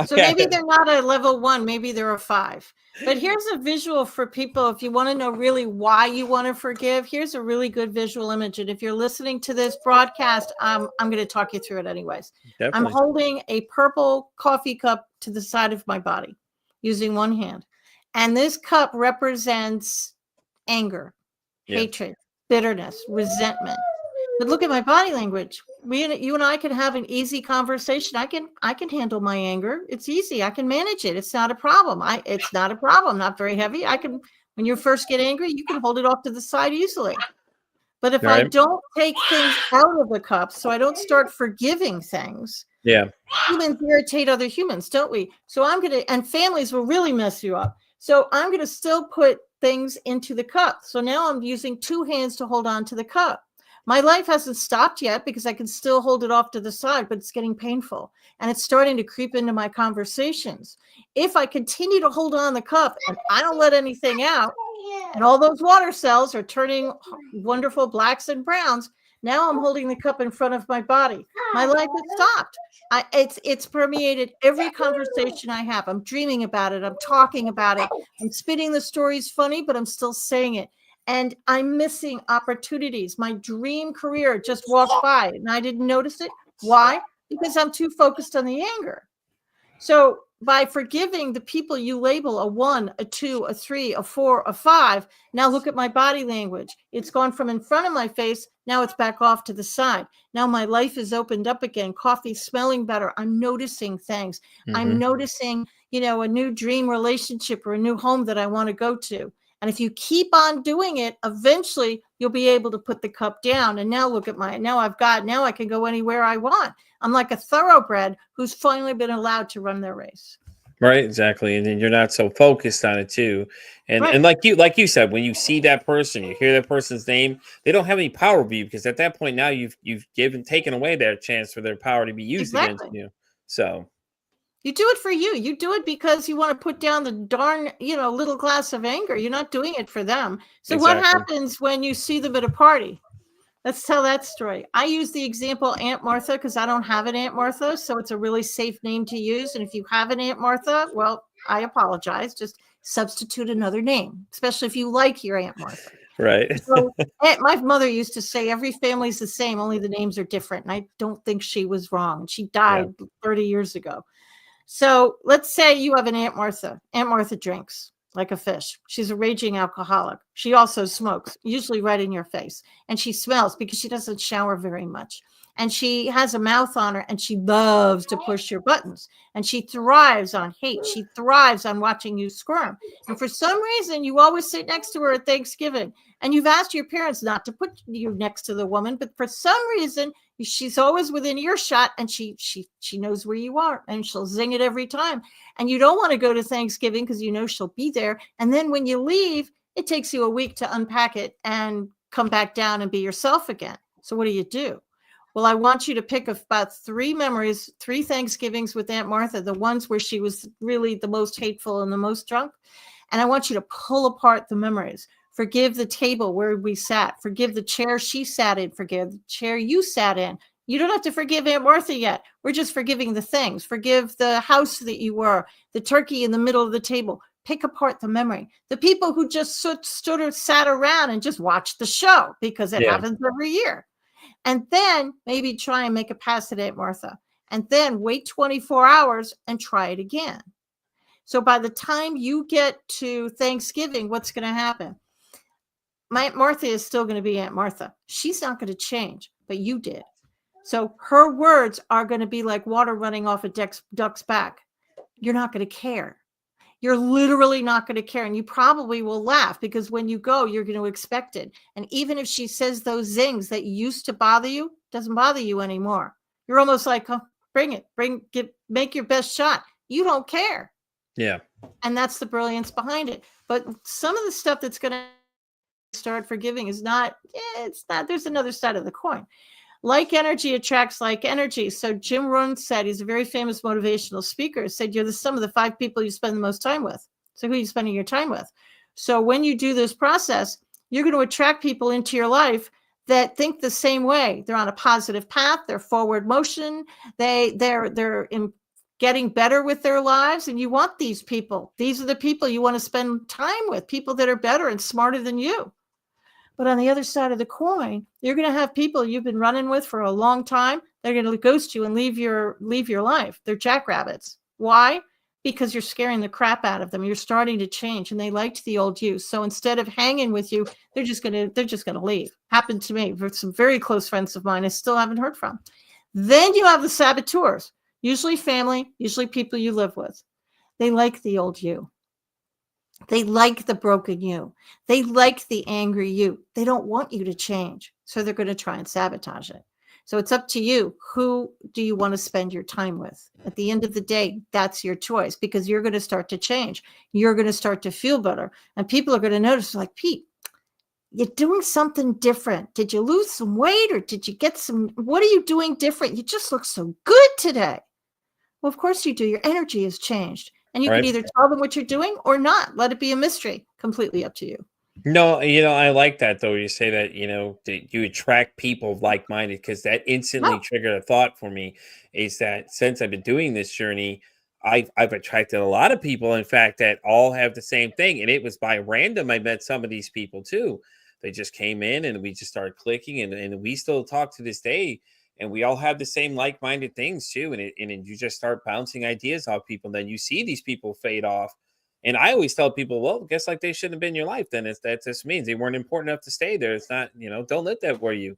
So maybe they're not a level 1, maybe they're a 5. But here's a visual for people if you want to know really why you want to forgive. Here's a really good visual image. And if you're listening to this broadcast, I'm going to talk you through it anyways. Definitely. I'm holding a purple coffee cup to the side of my body using one hand. And this cup represents anger, hatred, bitterness, resentment. But look at my body language. You and I can have an easy conversation. I can handle my anger. It's easy. I can manage it. It's not a problem. It's not a problem. Not very heavy. When you first get angry, you can hold it off to the side easily. But if I don't take things out of the cup, so I don't start forgiving things, humans irritate other humans, don't we? So and families will really mess you up. So I'm going to still put things into the cup. So now I'm using 2 hands to hold on to the cup. My life hasn't stopped yet because I can still hold it off to the side, but it's getting painful and it's starting to creep into my conversations. If I continue to hold on the cup and I don't let anything out, and all those water cells are turning wonderful blacks and browns, now I'm holding the cup in front of my body. My life has stopped. It's permeated every conversation I have. I'm dreaming about it. I'm talking about it. I'm spinning the stories funny, but I'm still saying it. And I'm missing opportunities. My dream career just walked by and I didn't notice it. Why? Because I'm too focused on the anger. So by forgiving the people you label a 1, a 2, a 3, a 4, a 5, now look at my body language. It's gone from in front of my face. Now it's back off to the side. Now my life is opened up again. Coffee's smelling better. I'm noticing things. I'm noticing, a new dream relationship or a new home that I want to go to. And if you keep on doing it, eventually you'll be able to put the cup down. And now look at now I can go anywhere I want. I'm like a thoroughbred who's finally been allowed to run their race. Right, exactly. And then you're not so focused on it too. And like you said, when you see that person, you hear that person's name, they don't have any power over you because at that point now you've taken away their chance for their power to be used against you. So you do it for you. You do it because you want to put down the darn, little glass of anger. You're not doing it for them. So what happens when you see them at a party? Let's tell that story. I use the example Aunt Martha because I don't have an Aunt Martha. So it's a really safe name to use. And if you have an Aunt Martha, well, I apologize. Just substitute another name, especially if you like your Aunt Martha. Right. So my mother used to say every family's the same, only the names are different. And I don't think she was wrong. She died 30 years ago. So let's say you have an Aunt Martha. Aunt Martha drinks like a fish. She's a raging alcoholic. She also smokes, usually right in your face. And she smells because she doesn't shower very much. And she has a mouth on her and she loves to push your buttons. And she thrives on hate. She thrives on watching you squirm. And for some reason, you always sit next to her at Thanksgiving. And you've asked your parents not to put you next to the woman. But for some reason, she's always within earshot and she knows where you are and she'll zing it every time. And you don't want to go to Thanksgiving because she'll be there. And then when you leave, it takes you a week to unpack it and come back down and be yourself again. So what do? Well, I want you to pick about 3 memories, 3 Thanksgivings with Aunt Martha, the ones where she was really the most hateful and the most drunk. And I want you to pull apart the memories. Forgive the table where we sat. Forgive the chair she sat in. Forgive the chair you sat in. You don't have to forgive Aunt Martha yet. We're just forgiving the things. Forgive the house that you were, the turkey in the middle of the table. Pick apart the memory. The people who just stood or sat around and just watched the show because it happens every year. And then maybe try and make a pass at Aunt Martha. And then wait 24 hours and try it again. So by the time you get to Thanksgiving, what's going to happen? My Aunt Martha is still going to be Aunt Martha. She's not going to change, but you did. So her words are going to be like water running off a duck's back. You're not going to care. You're literally not going to care. And you probably will laugh because when you go, you're going to expect it. And even if she says those zings that used to bother you, doesn't bother you anymore. You're almost like, oh, bring it, make your best shot. You don't care. Yeah. And that's the brilliance behind it. But some of the stuff that's going to start forgiving is not, it's not, there's another side of the coin. Like energy attracts like energy. So Jim Rohn said, he's a very famous motivational speaker, said you're the sum of the 5 people you spend the most time with. So who are you spending your time with? So when you do this process, you're going to attract people into your life that think the same way. They're on a positive path. They're forward motion. They're getting better with their lives. And you want these people. These are the people you want to spend time with, people that are better and smarter than you. But on the other side of the coin, you're going to have people you've been running with for a long time. They're going to ghost you and leave your life. They're jackrabbits. Why? Because you're scaring the crap out of them. You're starting to change, and they liked the old you. So instead of hanging with you, they're just going to leave. Happened to me with some very close friends of mine I still haven't heard from. Then you have the saboteurs, usually family, usually people you live with. They like the old you. They like the broken you. They like the angry you. They don't want you to change. So they're going to try and sabotage it. So it's up to you. Who do you want to spend your time with? At the end of the day, that's your choice, because you're going to start to change. You're going to start to feel better. And people are going to notice, like, Pete, you're doing something different. Did you lose some weight, or did you get some? What are you doing different? You just look so good today. Well, of course you do. Your energy has changed. And you can either tell them what you're doing or not. Let it be a mystery. Completely up to you. No, I like that, though. You say that, that you attract people like-minded, because that instantly triggered a thought for me, is that since I've been doing this journey, I've attracted a lot of people, in fact, that all have the same thing. And it was by random I met some of these people too. They just came in and we just started clicking, and we still talk to this day. And we all have the same like-minded things too. And you just start bouncing ideas off people. And then you see these people fade off. And I always tell people, well, guess like they shouldn't have been in your life. Then that just means they weren't important enough to stay there. It's not, don't let that worry you.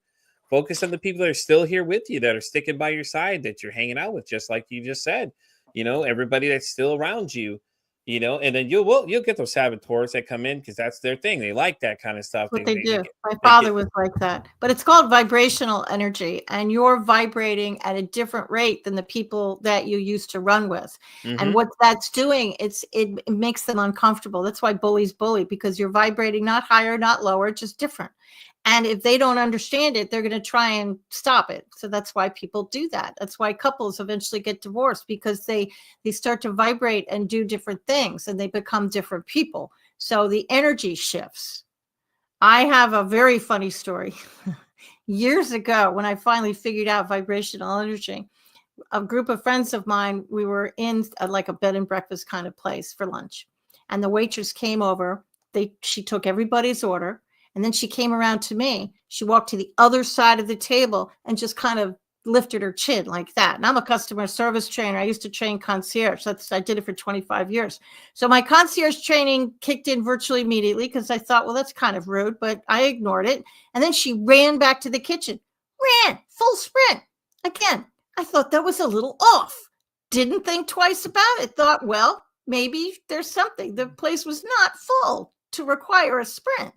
Focus on the people that are still here with you, that are sticking by your side, that you're hanging out with, just like you just said. Everybody that's still around you. And then you'll get those saboteurs that come in, because that's their thing. They like that kind of stuff. What they do. My father was like that. But it's called vibrational energy, and you're vibrating at a different rate than the people that you used to run with. Mm-hmm. And what that's doing, it makes them uncomfortable. That's why bullies bully, because you're vibrating not higher, not lower, just different. And if they don't understand it, they're going to try and stop it. So that's why people do that. That's why couples eventually get divorced, because they start to vibrate and do different things, and they become different people. So the energy shifts. I have a very funny story. Years ago, when I finally figured out vibrational energy, a group of friends of mine, we were in like a bed and breakfast kind of place for lunch. And the waitress came over. She took everybody's order. And then she came around to me. She walked to the other side of the table and just kind of lifted her chin like that. And I'm a customer service trainer. I used to train concierge. I did it for 25 years. So my concierge training kicked in virtually immediately, because I thought, well, that's kind of rude, but I ignored it. And then she ran back to the kitchen, ran full sprint. Again, I thought that was a little off. Didn't think twice about it. Thought, well, maybe there's something. The place was not full to require a sprint.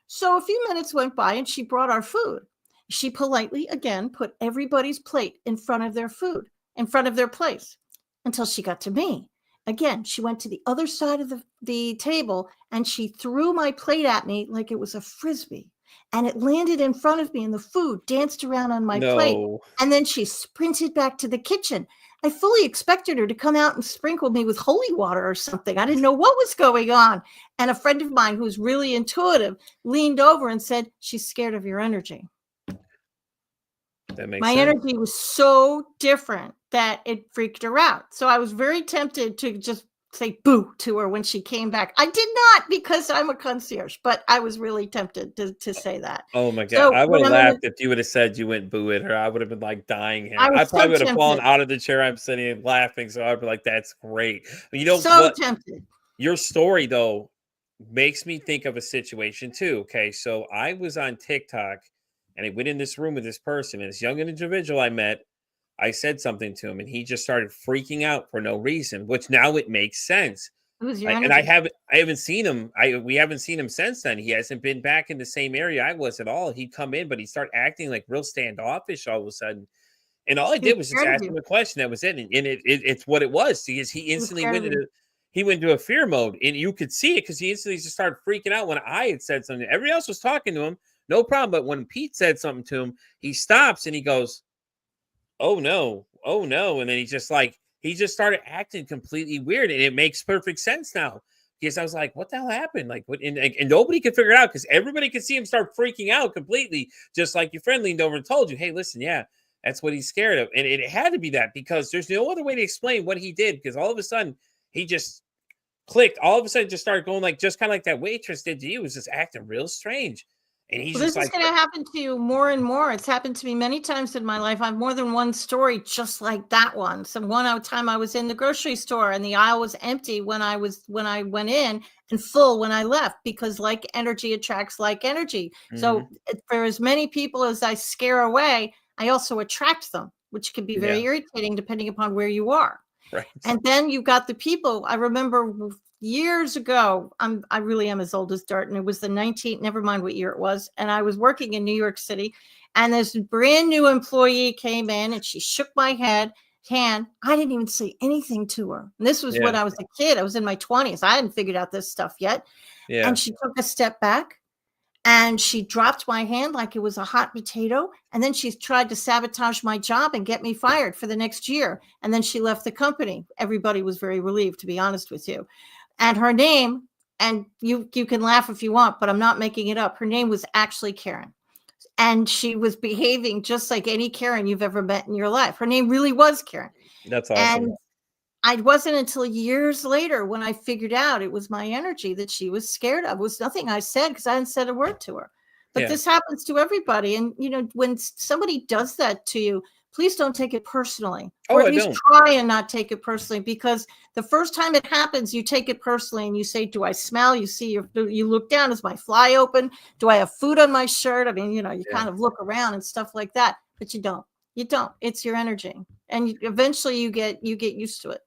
So a few minutes went by and she brought our food. She politely, again, put everybody's plate in front of their food, in front of their place, until she got to me. Again, she went to the other side of the table and she threw my plate at me like it was a Frisbee. And it landed in front of me, and the food danced around on my plate. And then she sprinted back to the kitchen. I fully expected her to come out and sprinkle me with holy water or something. I didn't know what was going on. And a friend of mine who's really intuitive leaned over and said, she's scared of your energy. That makes My sense. energy was so different that it freaked her out. So I was very tempted to just say boo to her when she came back. I did not, because I'm a concierge, but I was really tempted to say that. Oh my God. So I would have laughed if you would have said you went boo at her. I would have been like dying. I probably would have fallen out of the chair I'm sitting in laughing. So I'd be like, that's great. So tempted. Your story, though, makes me think of a situation too. Okay. So I was on TikTok and I went in this room with this person, and this young individual I met. I said something to him and he just started freaking out for no reason, which now it makes sense. And I haven't seen him. We haven't seen him since then. He hasn't been back in the same area I was at all. He'd come in, but he started acting like real standoffish all of a sudden. And all I did was just ask him a question. That was it. And it's what it was, because he instantly went into a fear mode, and you could see it because he instantly just started freaking out when I had said something. Everybody else was talking to him, no problem. But when Pete said something to him, he stops and he goes, oh no, and then he just started acting completely weird, and it makes perfect sense now. Because I was like, what the hell happened? Like, what? And nobody could figure it out, because everybody could see him start freaking out completely, just like your friend leaned over and told you, hey, listen, yeah, that's what he's scared of. And it had to be that, because there's no other way to explain what he did, because all of a sudden he just clicked. All of a sudden just started going like, just kind of like that waitress did to you, was just acting real strange. And he's this is going to happen to you more and more. It's happened to me many times in my life. I have more than one story just like that one. So one time I was in the grocery store and the aisle was empty when I went in, and full when I left, because like energy attracts like energy. So for as many people as I scare away, I also attract them, which can be very irritating depending upon where you are. Right. And then you've got the people. I remember years ago, I really am as old as dirt, and it was the 19th, never mind what year it was. And I was working in New York City, and this brand new employee came in and she shook my hand. I didn't even say anything to her. And this was when I was a kid. I was in my 20s. I hadn't figured out this stuff yet. Yeah. And she took a step back and she dropped my hand like it was a hot potato. And then she tried to sabotage my job and get me fired for the next year. And then she left the company. Everybody was very relieved, to be honest with you. And her name, and you can laugh if you want, but I'm not making it up. Her name was actually Karen. And she was behaving just like any Karen you've ever met in your life. Her name really was Karen. That's awesome. And it wasn't until years later when I figured out it was my energy that she was scared of. It was nothing I said, because I hadn't said a word to her. But this happens to everybody. And, when somebody does that to you, please don't take it personally. Or at least try and not take it personally, because the first time it happens, you take it personally and you say, do I smell? You see, you look down, is my fly open? Do I have food on my shirt? I mean, you kind of look around and stuff like that, but you don't. It's your energy. And eventually you get used to it.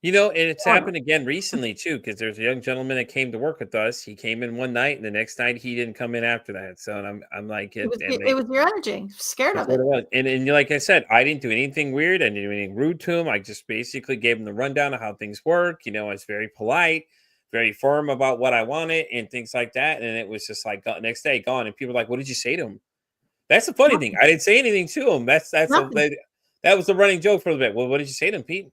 And it's happened again recently too, because there's a young gentleman that came to work with us. He came in one night, and the next night he didn't come in after that. So I'm like, it was your energy, scared of it. And like I said, I didn't do anything weird. I didn't do anything rude to him. I just basically gave him the rundown of how things work. I was very polite, very firm about what I wanted and things like that. And it was just like next day gone. And people were like, "What did you say to him?" That's the funny thing. I didn't say anything to him. That was the running joke for a bit. Well, what did you say to him, Pete?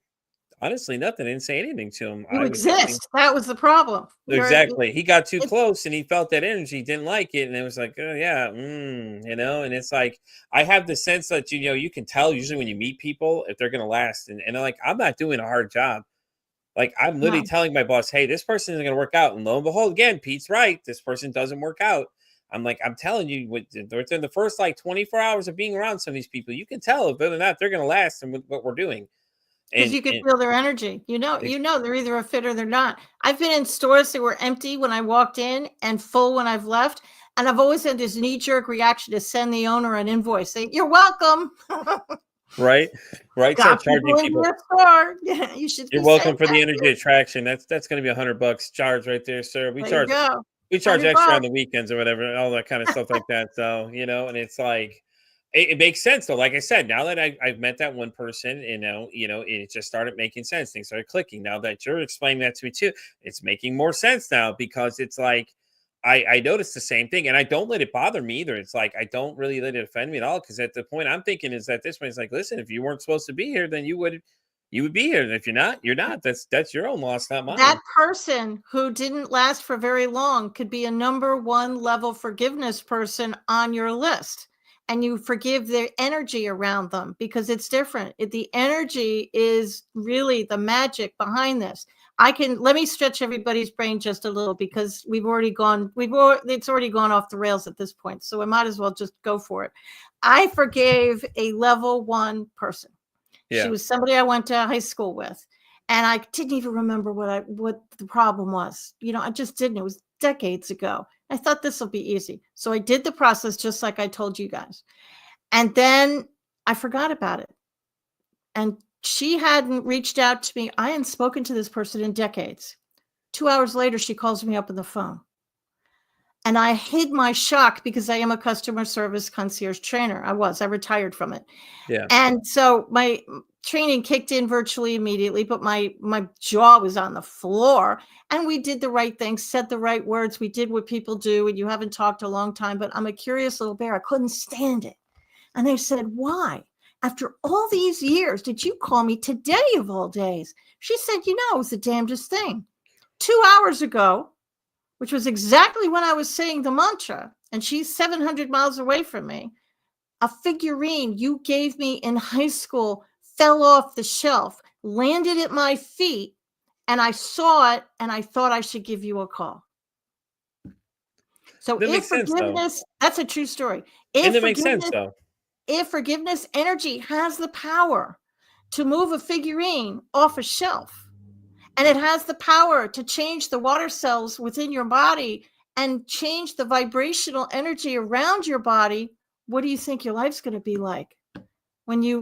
Honestly, nothing. I didn't say anything to him. You exist. That was the problem. Exactly. He got too close, and he felt that energy, didn't like it, and it was like, oh yeah, and it's like, I have the sense that you can tell usually when you meet people if they're gonna last, and like, I'm not doing a hard job. Like, I'm literally telling my boss, hey, this person isn't gonna work out, and lo and behold, again, Pete's right. This person doesn't work out. I'm like, I'm telling you, within the first like 24 hours of being around some of these people, you can tell whether or not they're gonna last and what we're doing. Because you can feel their energy. They're either a fit or they're not. I've been in stores that were empty when I walked in and full when I've left. And I've always had this knee-jerk reaction to send the owner an invoice saying, "You're welcome." Right. Start charging people. Yeah, You're welcome for the energy attraction. That's going to be $100 charge right there, sir. We charge extra on the weekends or whatever, all that kind of stuff like that. So, and it's like, it makes sense though. Like I said, now that I've met that one person, it just started making sense. Things started clicking. Now that you're explaining that to me too, it's making more sense now, because it's like, I noticed the same thing, and I don't let it bother me either. It's like, I don't really let it offend me at all, because at the point I'm thinking is that this one's like, listen, if you weren't supposed to be here, then you would be here. And if you're not, you're not. That's your own loss, not mine. That person who didn't last for very long could be a number one level forgiveness person on your list. And you forgive their energy around them, because it's different. The energy is really the magic behind this. Let me stretch everybody's brain just a little, because it's already gone off the rails at this point. So I might as well just go for it. I forgave a level one person. Yeah. She was somebody I went to high school with, and I didn't even remember what the problem was. I just didn't. It was decades ago. I thought this will be easy. So I did the process just like I told you guys. And then I forgot about it. And she hadn't reached out to me. I hadn't spoken to this person in decades. 2 hours later, she calls me up on the phone. And I hid my shock, because I am a customer service concierge trainer. I retired from it. Yeah. And so training kicked in virtually immediately, but my jaw was on the floor, and we did the right thing, said the right words. We did what people do, and you haven't talked a long time, but I'm a curious little bear. I couldn't stand it. And they said, why? After all these years, did you call me today of all days? She said, it was the damnedest thing. 2 hours ago, which was exactly when I was saying the mantra, and she's 700 miles away from me, a figurine you gave me in high school fell off the shelf, landed at my feet, and I saw it, and I thought I should give you a call. So if forgiveness, that's a true story. And it makes sense, though. If forgiveness energy has the power to move a figurine off a shelf, and it has the power to change the water cells within your body and change the vibrational energy around your body, what do you think your life's going to be like when you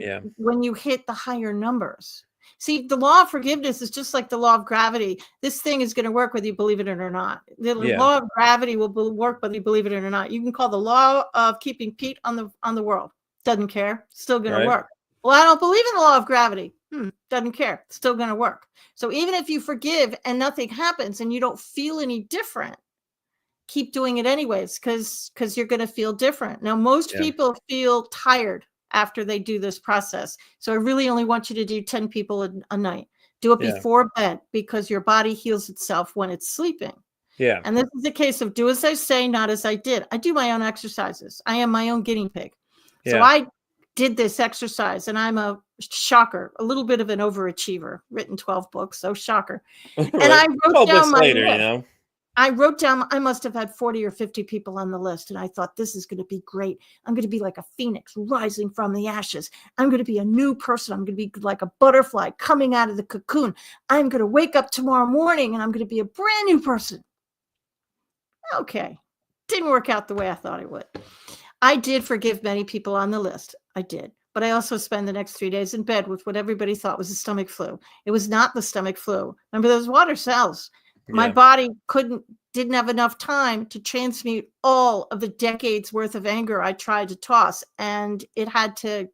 hit the higher numbers? See, the law of forgiveness is just like the law of gravity. This thing is going to work whether you believe it or not. The law of gravity will work whether you believe it or not. You can call the law of keeping Pete on the world. Doesn't care. Still going to work. Well, I don't believe in the law of gravity. Doesn't care. Still going to work. So even if you forgive and nothing happens and you don't feel any different, keep doing it anyways, because you're going to feel different. Now, most people feel tired after they do this process. So I really only want you to do 10 people a night. Do it before bed, because your body heals itself when it's sleeping. Yeah. And this is a case of do as I say, not as I did. I do my own exercises. I am my own guinea pig. So I did this exercise, and I'm a shocker, a little bit of an overachiever, written 12 books. So shocker. Right. And I wrote down my list. I wrote down, I must have had 40 or 50 people on the list. And I thought, this is going to be great. I'm going to be like a phoenix rising from the ashes. I'm going to be a new person. I'm going to be like a butterfly coming out of the cocoon. I'm going to wake up tomorrow morning and I'm going to be a brand new person. Okay. Didn't work out the way I thought it would. I did forgive many people on the list. I did. But I also spent the next 3 days in bed with what everybody thought was a stomach flu. It was not the stomach flu. Remember those water cells? My body didn't have enough time to transmute all of the decades worth of anger I tried to toss, and it had to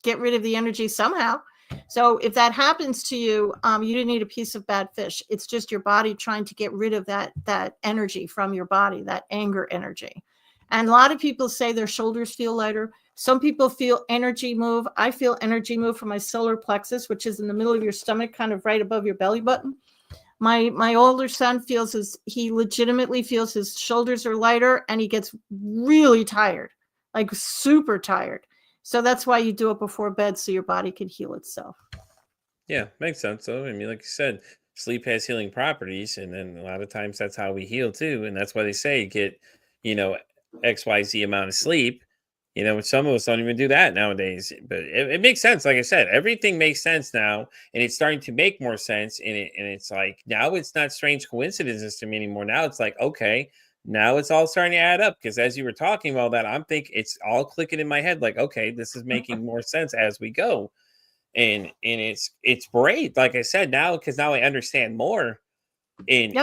get rid of the energy somehow. So if that happens to you, you didn't eat a piece of bad fish. It's just your body trying to get rid of that energy from your body, that anger energy. And a lot of people say their shoulders feel lighter. Some people feel energy move. I feel energy move from my solar plexus, which is in the middle of your stomach, kind of right above your belly button. My older son he legitimately feels his shoulders are lighter, and he gets really tired, like super tired. So that's why you do it before bed, so your body can heal itself. Yeah, makes sense. So, I mean, like you said, sleep has healing properties, and then a lot of times that's how we heal too. And that's why they say get, XYZ amount of sleep. Some of us don't even do that nowadays, but it makes sense. Like I said, everything makes sense now, and it's starting to make more sense. And it's like, now it's not strange coincidences to me anymore. Now it's like, okay, now it's all starting to add up. Because as you were talking about that, I'm thinking it's all clicking in my head. Like, okay, this is making more sense as we go. And it's great. Like I said, because now I understand more. And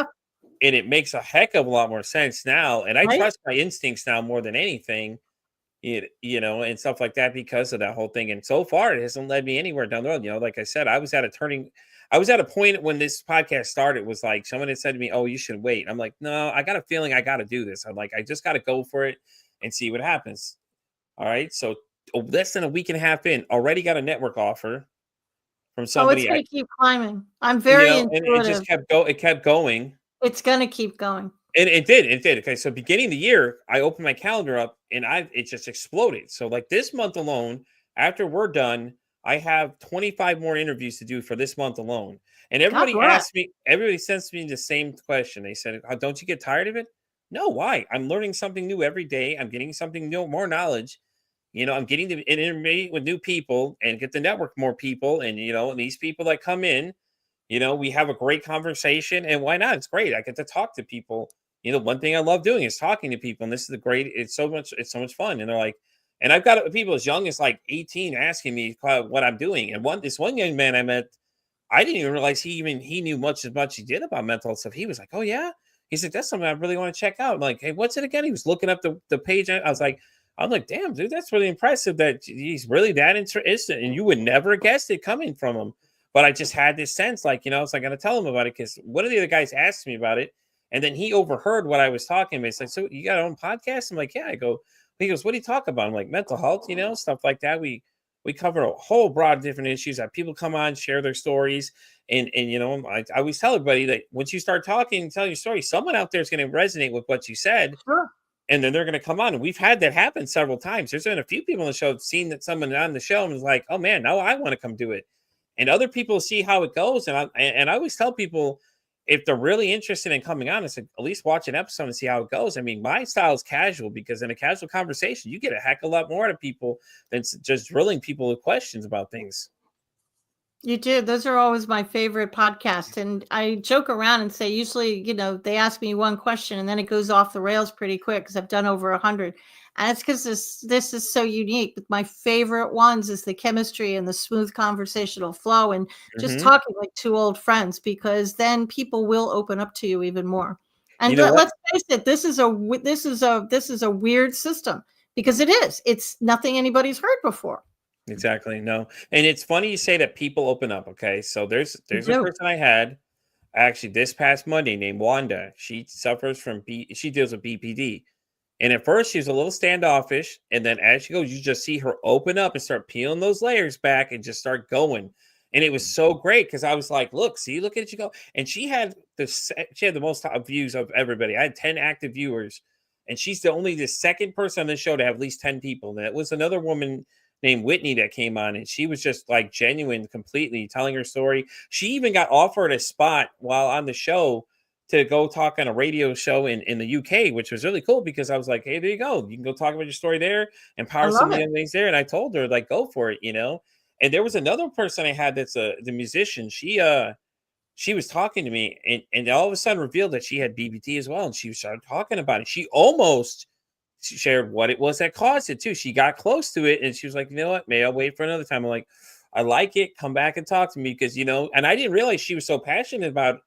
it makes a heck of a lot more sense now. And I trust my instincts now more than anything. And stuff like that because of that whole thing. And so far, it hasn't led me anywhere down the road. Like I said, I was at a point when this podcast started, was like, someone had said to me, oh, you should wait. I'm like, no, I got a feeling I got to do this. I'm like, I just got to go for it and see what happens. All right. So less than a week and a half in, already got a network offer from somebody. It's going to keep climbing. I'm very intuitive. And it just kept going. It's going to keep going. And it did. Okay, so beginning of the year, I opened my calendar up and it just exploded. So like this month alone, after we're done, I have 25 more interviews to do for this month alone. And everybody sends me the same question. They said, oh, don't you get tired of it? No, why? I'm learning something new every day. I'm getting something new, more knowledge. I'm getting to intermeet with new people and get to network more people. And, these people that come in, we have a great conversation, and why not? It's great. I get to talk to people. One thing I love doing is talking to people, and this is it's so much fun. And they're like, and I've got people as young as like 18 asking me what I'm doing. And this one young man I met, I didn't even realize he knew as much he did about mental health stuff. He was like, oh yeah. He's like, that's something I really want to check out. I'm like, hey, what's it again? He was looking up the page. I was like, I'm like, damn, dude, that's really impressive that he's really that interested. And you would never guess it coming from him. But I just had this sense, like, you know, so I'm going to tell him about it because one of the other guys asked me about it. And then he overheard what I was talking about. He's like, so you got your own podcast? I'm like, yeah. I go, he goes, what do you talk about? I'm like, mental health, you know, stuff like that. We cover a whole broad different issues that people come on, share their stories. And you know, I always tell everybody that once you start talking and telling your story, someone out there is going to resonate with what you said. Sure. And then they're going to come on. And we've had that happen several times. There's been a few people on the show have seen that someone on the show and was like, oh man, now I want to come do it. And other people see how it goes. And I always tell people, if they're really interested in coming on, it's at least watch an episode and see how it goes. I mean, my style is casual because in a casual conversation, you get a heck of a lot more out of people than just drilling people with questions about things. You do. Those are always my favorite podcasts. And I joke around and say, usually, you know, they ask me one question and then it goes off the rails pretty quick because I've done over 100. And it's because this is so unique. But my favorite ones is the chemistry and the smooth conversational flow and just talking like two old friends, because then people will open up to you even more. And you know let's face it, this is a weird system because it is. It's nothing anybody's heard before. Exactly. No. And it's funny you say that people open up. Okay. So there's a person I had actually this past Monday named Wanda. She suffers from she deals with BPD. And at first she was a little standoffish. And then as she goes, you just see her open up and start peeling those layers back and just start going. And it was so great because I was like, look at you go. And she had the most views of everybody. I had 10 active viewers. And she's the second person on the show to have at least 10 people. And that was another woman named Whitney that came on, and she was just like genuine, completely telling her story. She even got offered a spot while on the show to go talk on a radio show in the UK, which was really cool because I was like, hey, there you go. You can go talk about your story there, empower some of the young ladies there. And I told her, like, go for it, you know? And there was another person I had that's the musician. She was talking to me and all of a sudden revealed that she had BBT as well. And she started talking about it. She almost shared what it was that caused it too. She got close to it and she was like, you know what, maybe I'll wait for another time. I'm like, I like it. Come back and talk to me because, you know, and I didn't realize she was so passionate about,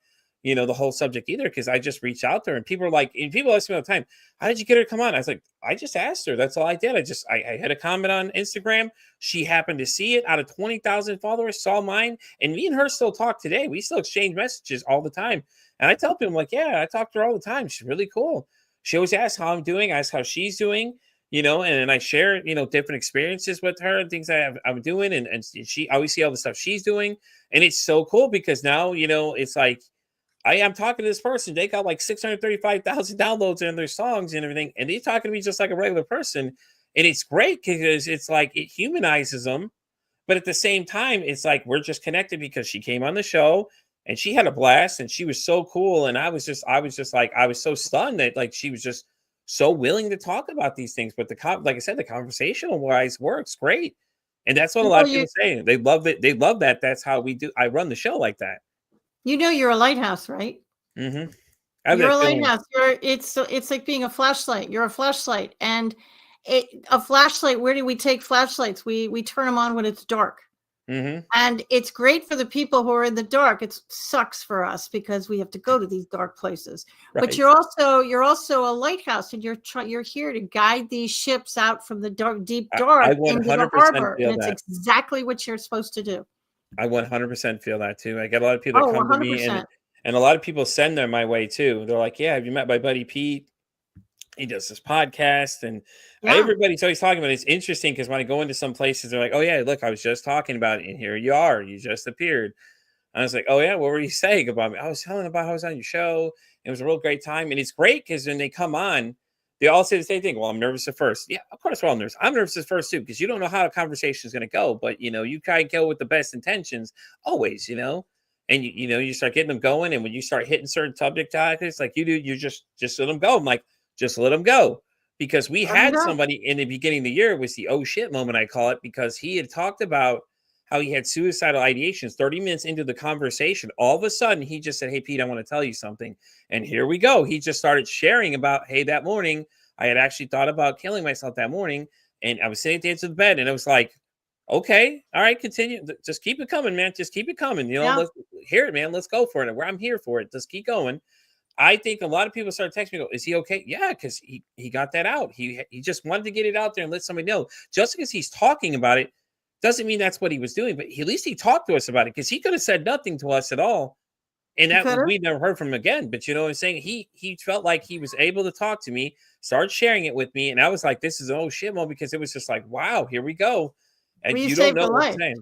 you know, the whole subject either because I just reached out to her and people are like, and people ask me all the time, how did you get her to come on? I was like, I just asked her. That's all I did. I had a comment on Instagram. She happened to see it out of 20,000 followers, saw mine, and me and her still talk today. We still exchange messages all the time. And I tell people, like, yeah, I talk to her all the time. She's really cool. She always asks how I'm doing, asks how she's doing, you know, and then I share, you know, different experiences with her and things I'm doing. And she always see all the stuff she's doing. And it's so cool because now, you know, it's like, I am talking to this person. They got like 635,000 downloads in their songs and everything. And they're talking to me just like a regular person. And it's great because it's like it humanizes them. But at the same time, it's like we're just connected because she came on the show and she had a blast and she was so cool. And I was just like, I was so stunned that like she was just so willing to talk about these things. But like I said, the conversational wise works great. And that's what a lot of people say. They love it. They love that. That's how we do. I run the show like that. You know, you're a lighthouse, right? Mm-hmm. You're a lighthouse. It's like being a flashlight. You're a flashlight. And a flashlight, where do we take flashlights? We turn them on when it's dark. Mm-hmm. And it's great for the people who are in the dark. It sucks for us because we have to go to these dark places. Right. But you're also a lighthouse, and you're here to guide these ships out from the deep dark into the harbor. And it's exactly what you're supposed to do. I 100% feel that too. I get a lot of people that come 100%. To me, and a lot of people send them my way too. They're like, "Yeah, have you met my buddy Pete? He does this podcast, and everybody's always talking about it. It's interesting because when I go into some places, they're like, "Oh yeah, look, I was just talking about it, and here you are. You just appeared." And I was like, "Oh yeah, what were you saying about me?" I was telling about how I was on your show. It was a real great time, and it's great because when they come on, they all say the same thing. Well, I'm nervous at first. Yeah, of course we're all nervous. I'm nervous at first too because you don't know how a conversation is going to go. But you know, you try and go with the best intentions always. You know, and you know, you start getting them going, and when you start hitting certain subject topics, like you do, you just let them go. I'm like, just let them go, because we had somebody in the beginning of the year was the oh shit moment, I call it, because he had talked about how he had suicidal ideations. 30 minutes into the conversation, all of a sudden he just said, "Hey Pete, I want to tell you something." And here we go. He just started sharing about, hey, that morning I had actually thought about killing myself that morning, and I was sitting at the edge of the bed, and it was like, okay, all right, continue. Just keep it coming, man. Just keep it coming. You know, let's hear it, man. Let's go for it. Where I'm here for it. Just keep going. I think a lot of people started texting me, go, is he okay? Yeah, because he got that out. He just wanted to get it out there and let somebody know. Just because he's talking about it doesn't mean that's what he was doing, but at least he talked to us about it, because he could have said nothing to us at all. And that we never heard from him again. But you know what I'm saying? He felt like he was able to talk to me, start sharing it with me. And I was like, this is an oh shit moment, because it was just like, wow, here we go. And well, you don't know what to say.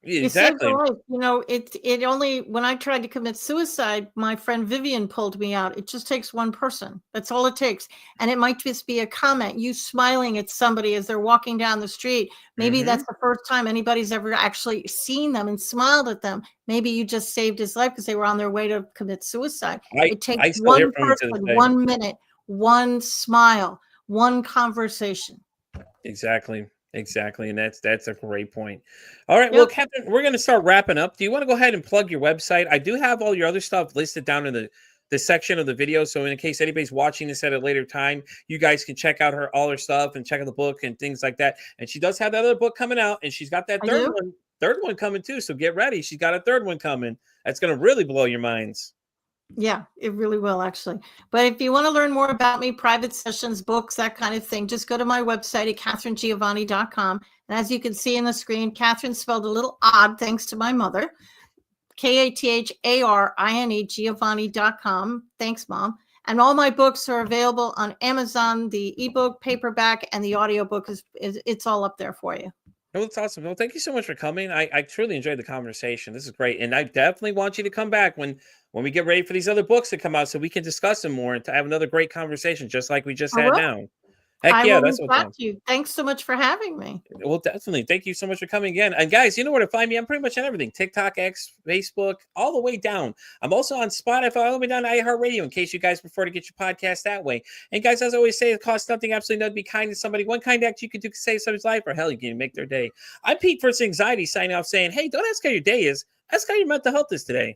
You saved a life. You know, it only, when I tried to commit suicide, my friend Vivian pulled me out. It just takes one person. That's all it takes. And it might just be a comment, you smiling at somebody as they're walking down the street. Maybe that's the first time anybody's ever actually seen them and smiled at them. Maybe you just saved his life because they were on their way to commit suicide. It takes one person, 1 minute, one smile, one conversation. Exactly. And that's a great point. All right. Well, Catherine, we're going to start wrapping up. Do you want to go ahead and plug your website? I do have all your other stuff listed down in the section of the video. So in case anybody's watching this at a later time, you guys can check out all her stuff and check out the book and things like that. And she does have that other book coming out, and she's got that third one coming too. So get ready. She's got a third one coming. That's going to really blow your minds. Yeah, it really will, actually. But if you want to learn more about me, private sessions, books, that kind of thing, just go to my website at katharinegiovanni.com. And as you can see in the screen, Katharine spelled a little odd, thanks to my mother. Katharine Giovanni.com. Thanks, Mom. And all my books are available on Amazon. The ebook, paperback, and the audiobook it's all up there for you. Oh, that's awesome. Well, thank you so much for coming. I truly enjoyed the conversation. This is great. And I definitely want you to come back when we get ready for these other books to come out, so we can discuss them more and to have another great conversation, just like we just had now. Heck yeah, that's what's you. Thanks so much for having me. Well, definitely. Thank you so much for coming again. And guys, you know where to find me. I'm pretty much on everything. TikTok, X, Facebook, all the way down. I'm also on Spotify, all the way down to iHeartRadio, in case you guys prefer to get your podcast that way. And guys, as I always say, it costs nothing, absolutely nothing. Be kind to somebody. One kind act you can do to save somebody's life, or hell, you can make their day. I'm Pete First Anxiety, signing off saying, hey, don't ask how your day is. Ask how your mental health is today.